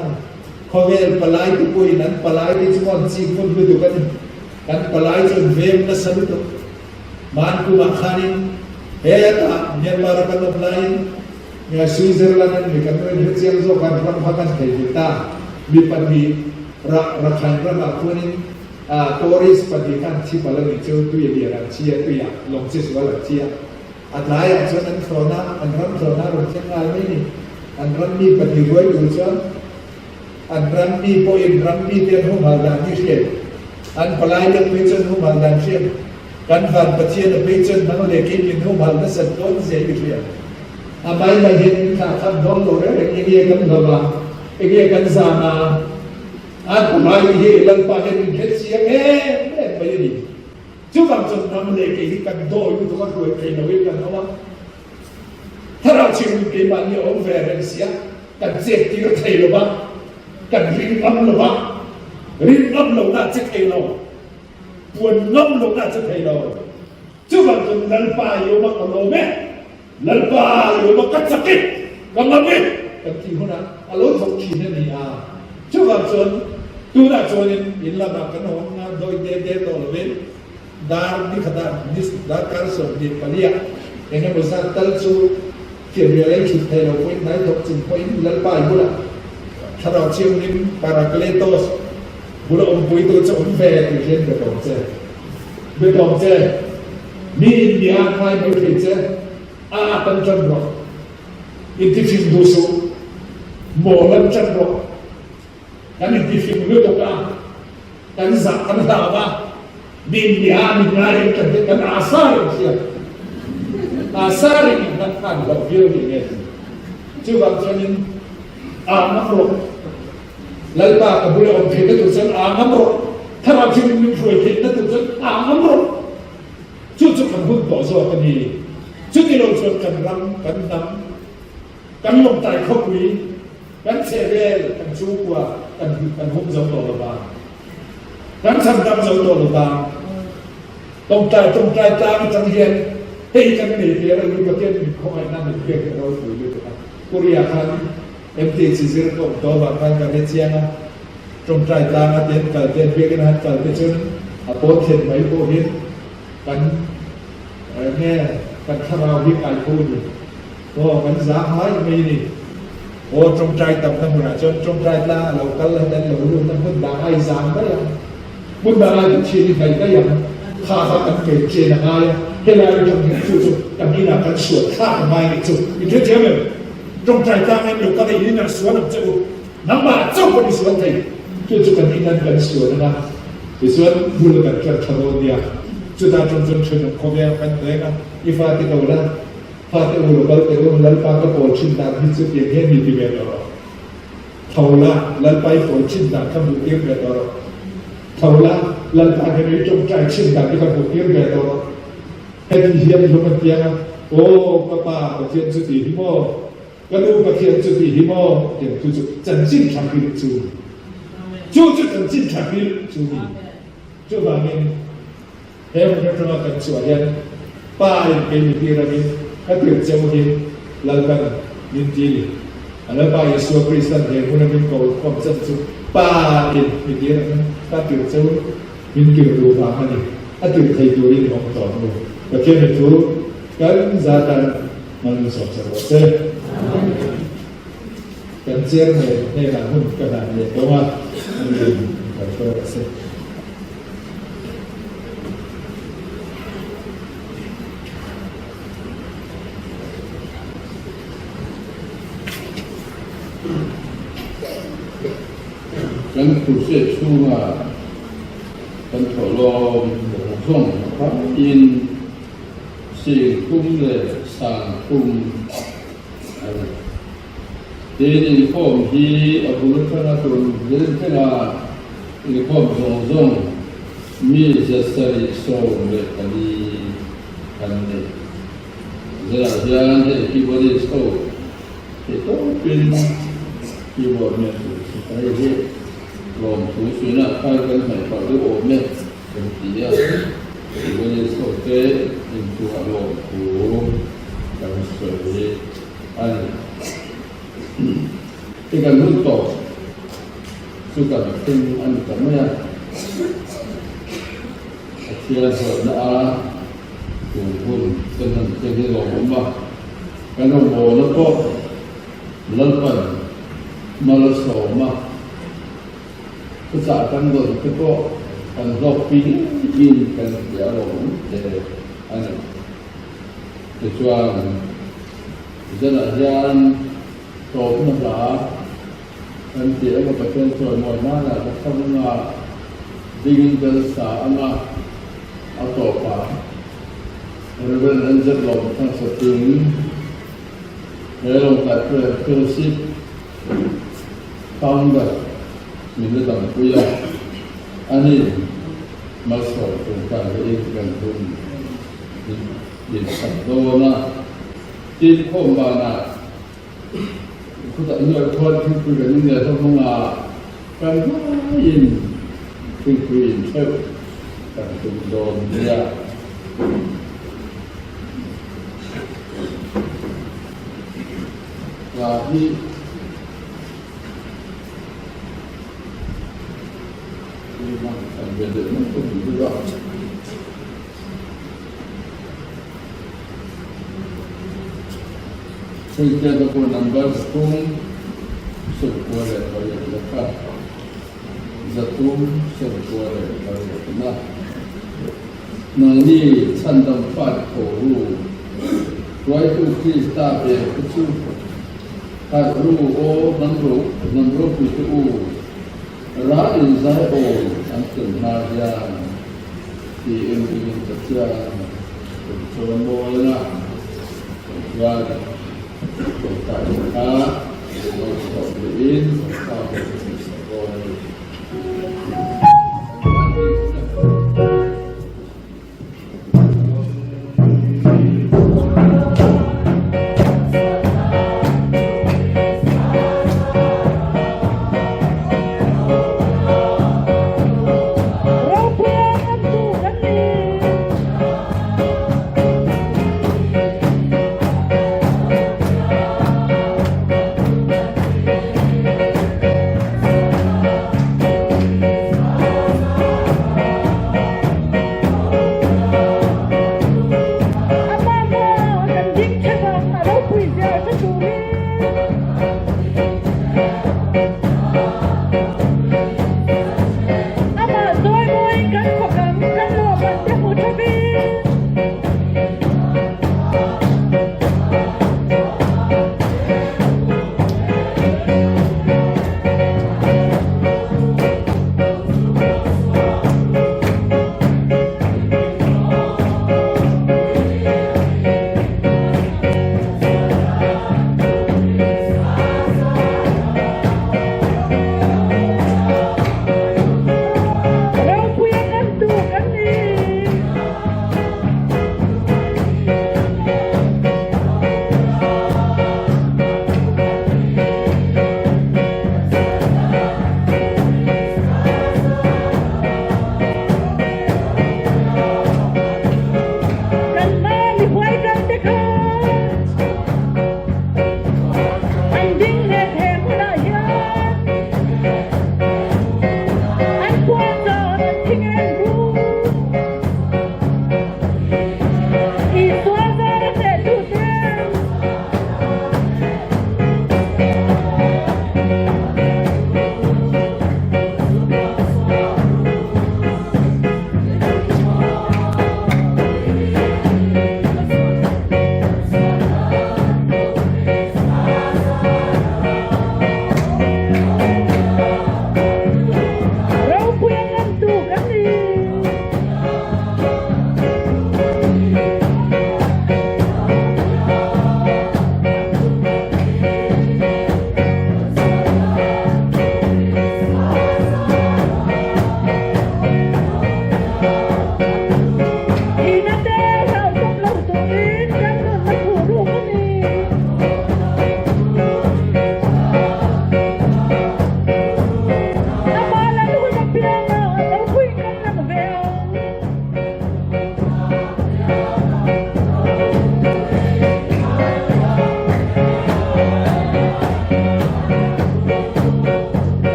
เขาเวลปลายที่ป่วยนั้นปลายที่จุดนั้นสิ่งคนรู้ตัวกันปลายจนเวมนั้นสรุปตัวมันกูมาขายเฮ้ยตาเมียนมาร์กันแบบไหนเมียสวิตเซอร์แลนด์มีกันเป็นเรื่องโซ่กันพร้อมกันใครดีตามีปัญหารักใครรักแบบคนนี้ตัวริสปฏิการที่พลังเจ้าตัวเดียร์เชียตัวอย่างลงเชื่อว่าเชียอันไหนอันฉะนั้นโครนาอันนั้นโครนาลงเชื่องานไม่นี่อันนั้นมีปฏิวัติอยู่จ้ะอันนั้นมีโพอินรันมีเดียนหุ่นหันดันที่เชียอันปลายยังไม่จนหุ่นหันดันเชียกันฟันประเทศเราไปจนนั่งเล็กกินเป็นหุ่นหันนั้นสัตว์ต้นเสียอยู่เชียอาไม่มาเห็นข้าทำน้องเราเลยเกี่ยกันกับว่าเกี่ยกันซานาอันปลายที่หลังปากเห็นเหตุเสียงไปดีจุดบางจนนั่งเล็กกินกันโดยทุกคนรวยใครเราเวกันเขาว่าถ้าเราชิมกินมันเนี่ยองค์แฝงเสียกันเจ็บที่เราเทเราบ้างกันริมล้ำเราบ้างริมล้ำเราน่าจะเทเราปวดล้ำเราน่าจะเทเราจุดบางจนนั่งปลายอยู่มากับเราไหมนั่นป่าอยู่มากัดสกิดกันละมิกันที่คนนั้นอารมณ์ของชีนนี่ช่วงจนตัวนั้นจนอินลาบักกันหัวงานโดยเด็ดๆตัวเว้นดาร์นี่ขนาดนิสดาร์การส่งดีปลียอย่างนี้ภาษาตัลซูเขียนอะไรคิดให้เราไว้ไหนตกจึงพอยนั่นป่าอยู่ละถ้าเราเชื่อมนิ่มปาราเกเลโตสบุรุษองค์ปุยตัวจะองค์แฝงเช่นเบตองเจมีอินเดียใครไม่เคยเจตันจันทร์อินทิฟิมดูสูโมลันจันทร์กันอินทิฟิมเลือดกันสักกันดาวะดินยามินาริกันอาซาริเชียอาซาริกันขันกับเยอะดีเนี่ยชื่อบางชนิดนักรบแล้วป้ากับบุรุษองค์เทพตุสันนักรบ ถ้าเราคิดว่ามันช่วยคิดนั่นจะน้ำรถชุดกันหุ่นต่อสู้กันนี้ชุดที่เราชวนกันรำกันนำกันลงใจเข้าคุยกันเซเว่กันชูกว่ากันหุ่นสองตัวละบางกันทำดำสองตัวละบางตรงใจตามจังเฮียนให้กันหนีเดียวเราอยู่ประเทศเขาไม่นั่งเพียงเราอยู่อยู่กันกุริยาคันMTCC ก็ตัวบางครั้งกันเชียงนะตรงใจตามเตียนกันเตียนเพียงกันหันกันไปจนโพสเห็นไหมโพเห็นกันแง่กันข้าววิกายพูดโอ้กันสาหายไม่นี่โอ้ตรงใจต่ำทั้งหมดจนตรงใจตาเรากันเลยแต่เราดูทั้งหมดด่าไอ้สามก็ยังมุดด่าไอ้ชีวิตใครก็ยังข้ากันเกิดเจนอะไรให้เราจงเห็นจุดกันนี่นะกันสวดข้าไม่จุดอีกเท่าไหร่ตรงใจตาให้เราก็ได้ยินสวนจะน้ำบาดเจ้าคนสวนไทยจุดกันที่นั่นกันสวนนะสวนบุรุษกันกันทะเลเดียจุดจนชนคบกันเลยนะอีฟ้าที่เขาละฟ้าที่บุรุษเขาเตะว่าลันปากก็ปวดชินตาที่สุดอย่างเงี้ยมีที่เวทเราเขาละลันไปปวดชินตาข้ามบุกเยี่ยมเวทเราเขาละลันปากให้จงใจชินตาที่ข้ามบุกเยี่ยมเวทเราให้ที่เฮียนลงมาเตียงโอ้ป้าประเทศสุดีที่โมก็ดูประเทศสุดีที่โมเดี๋ยวจุดจันจินทำพิจูจุดจันจินทำพิจูจุดบางเงินเฮ้ยมันจะมากันสวยยันป้ายังเป็นที่ระมิถ้าเกิดเจ้าหินลัลกันมินจีอันนั้นป้ายังสวดคริสต์เฮ้ยมันเป็นคนความสันสุป้ายังมีที่ระมิถ้าเกิดเจ้ามินเกิดดูฟ้ามันนี่ถ้าเกิดใครตัวนี้ของต่อมาก็แค่ไม่ถูกกันจะกันมันสอบสวนเสร็จกันเชื่อในหลังหุ่นกระดาษเนี่ยเพราะว่ามันเป็นการเปิดเสร็จกันผู้เสียชูว่ากันถอลมส่งพระอินสิ่งคุ้มเลยสั่งคุ้มเดินในข้อมที่อบุรุษนาตุนเดินขึ้นมาในข้อมทรงมีจะสริโซเลยกันดีกันเลยจะยันให้ที่บริสุทธิ์ที่ต้องเป็นที่บริสุทธิ์ไปที่ลมสูงสุดนะใครกันให้เขาดูโอ้เนี่ยเป็นที่อ่ะที่บริสุทธิ์เป็นตัวลมหูกันสวยอันที่กันรุ่นต่อสุกันเป็นอันกันไม่ยากเชื่อสอนนะหุ่นหุ่นเป็นนั่นเป็นที่หลงผมว่ากันต้องโบแล้วก็ลัลปันมาลสอมาภาษากันโดยเฉพาะกันรอบปียินกันอย่าหลงแต่อันนั้นแต่ช่วงจะน่าจะโตขึ้นมาอันเดียวกับเป็นส่วนหน่อยนั่นแหละก็ทำงานดิ้งเดินสายมาเอาต่อไปเราเป็นอันจะหลงทั้งสติแล้วลงแต่เพื่อสิบตั้งแบบมีเรื่องคุยอันนี้มาสอนตรงการเองกันทุนยินสัมโดนะที่ข้อมานะคุณจะเลือกคนที่คุยกันนี่เนี่ยต้องมาการยินคุยเชื่อกันทุนโดนเนี่ยว่าที่มันเป็นเรื่องมันต้องอยู่ด้วยซึ่งจะต้องคนนำบัตรตุ้งสุดตัวเลยเขาอยากจะขัดจะตุ้งสุดตัวเลยเขาอยากจะนับนั่นนี่ฉันต้องฟาดโขรูไว้ทุกที่ตาเบียทุกชุดฟาดรูโอ้น้ำรูคือตู้ร้านอินไซโออันเป็นนาเดียที่เอ็มอินตัดยาเป็นโซนโบยนะยาเป็นตาอินอาเป็นโซนอินตาเป็นโซนโบย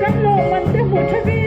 kan lo man te mu thabi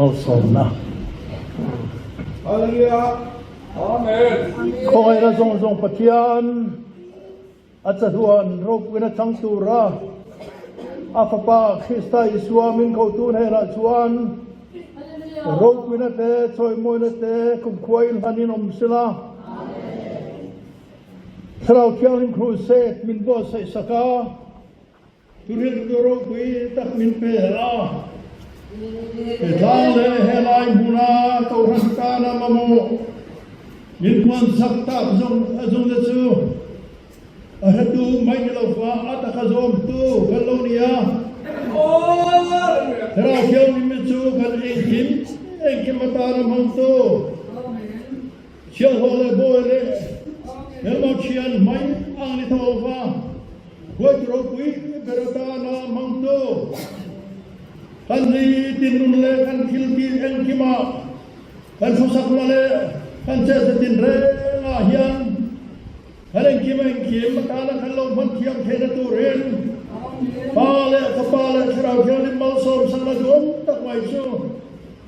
mau som na Haleluya. Amen. khoi ra zong zong pathian achaduan rop wina chang tu ra afapa Krista Isua min ko tu ne ra chuan rop wina te choi moi na te kum khoi hanin om sila thrau kyang in crusade min bo sai saka turin do ro kui tak min pe ra Etang le helai muna tau rasana mamu min kwan sakta zong de chu ahadu mai lo fa ata khazom tu kalonia Hera kyau min chu kan engkim matara mang tu chiang hole boile helmo chian mai ang ni tho fa Kuat rokui beratana mang tu kan ni tinun le kan kilti engkima kan susak le kan cesa tin re lahian kan engkima engkim makala kan lo man kiam thena turin pale kapale serau kialim malsom sanadum tak mai su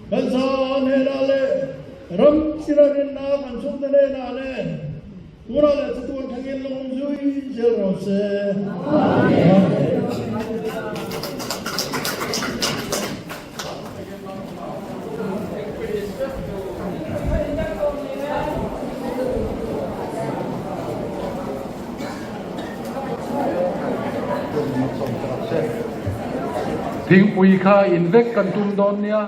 kan san hera le ram sirarin na kan sundane na le pura le tuan thangin long zui jel rose amen Thing ui kha in vek kan tum don nia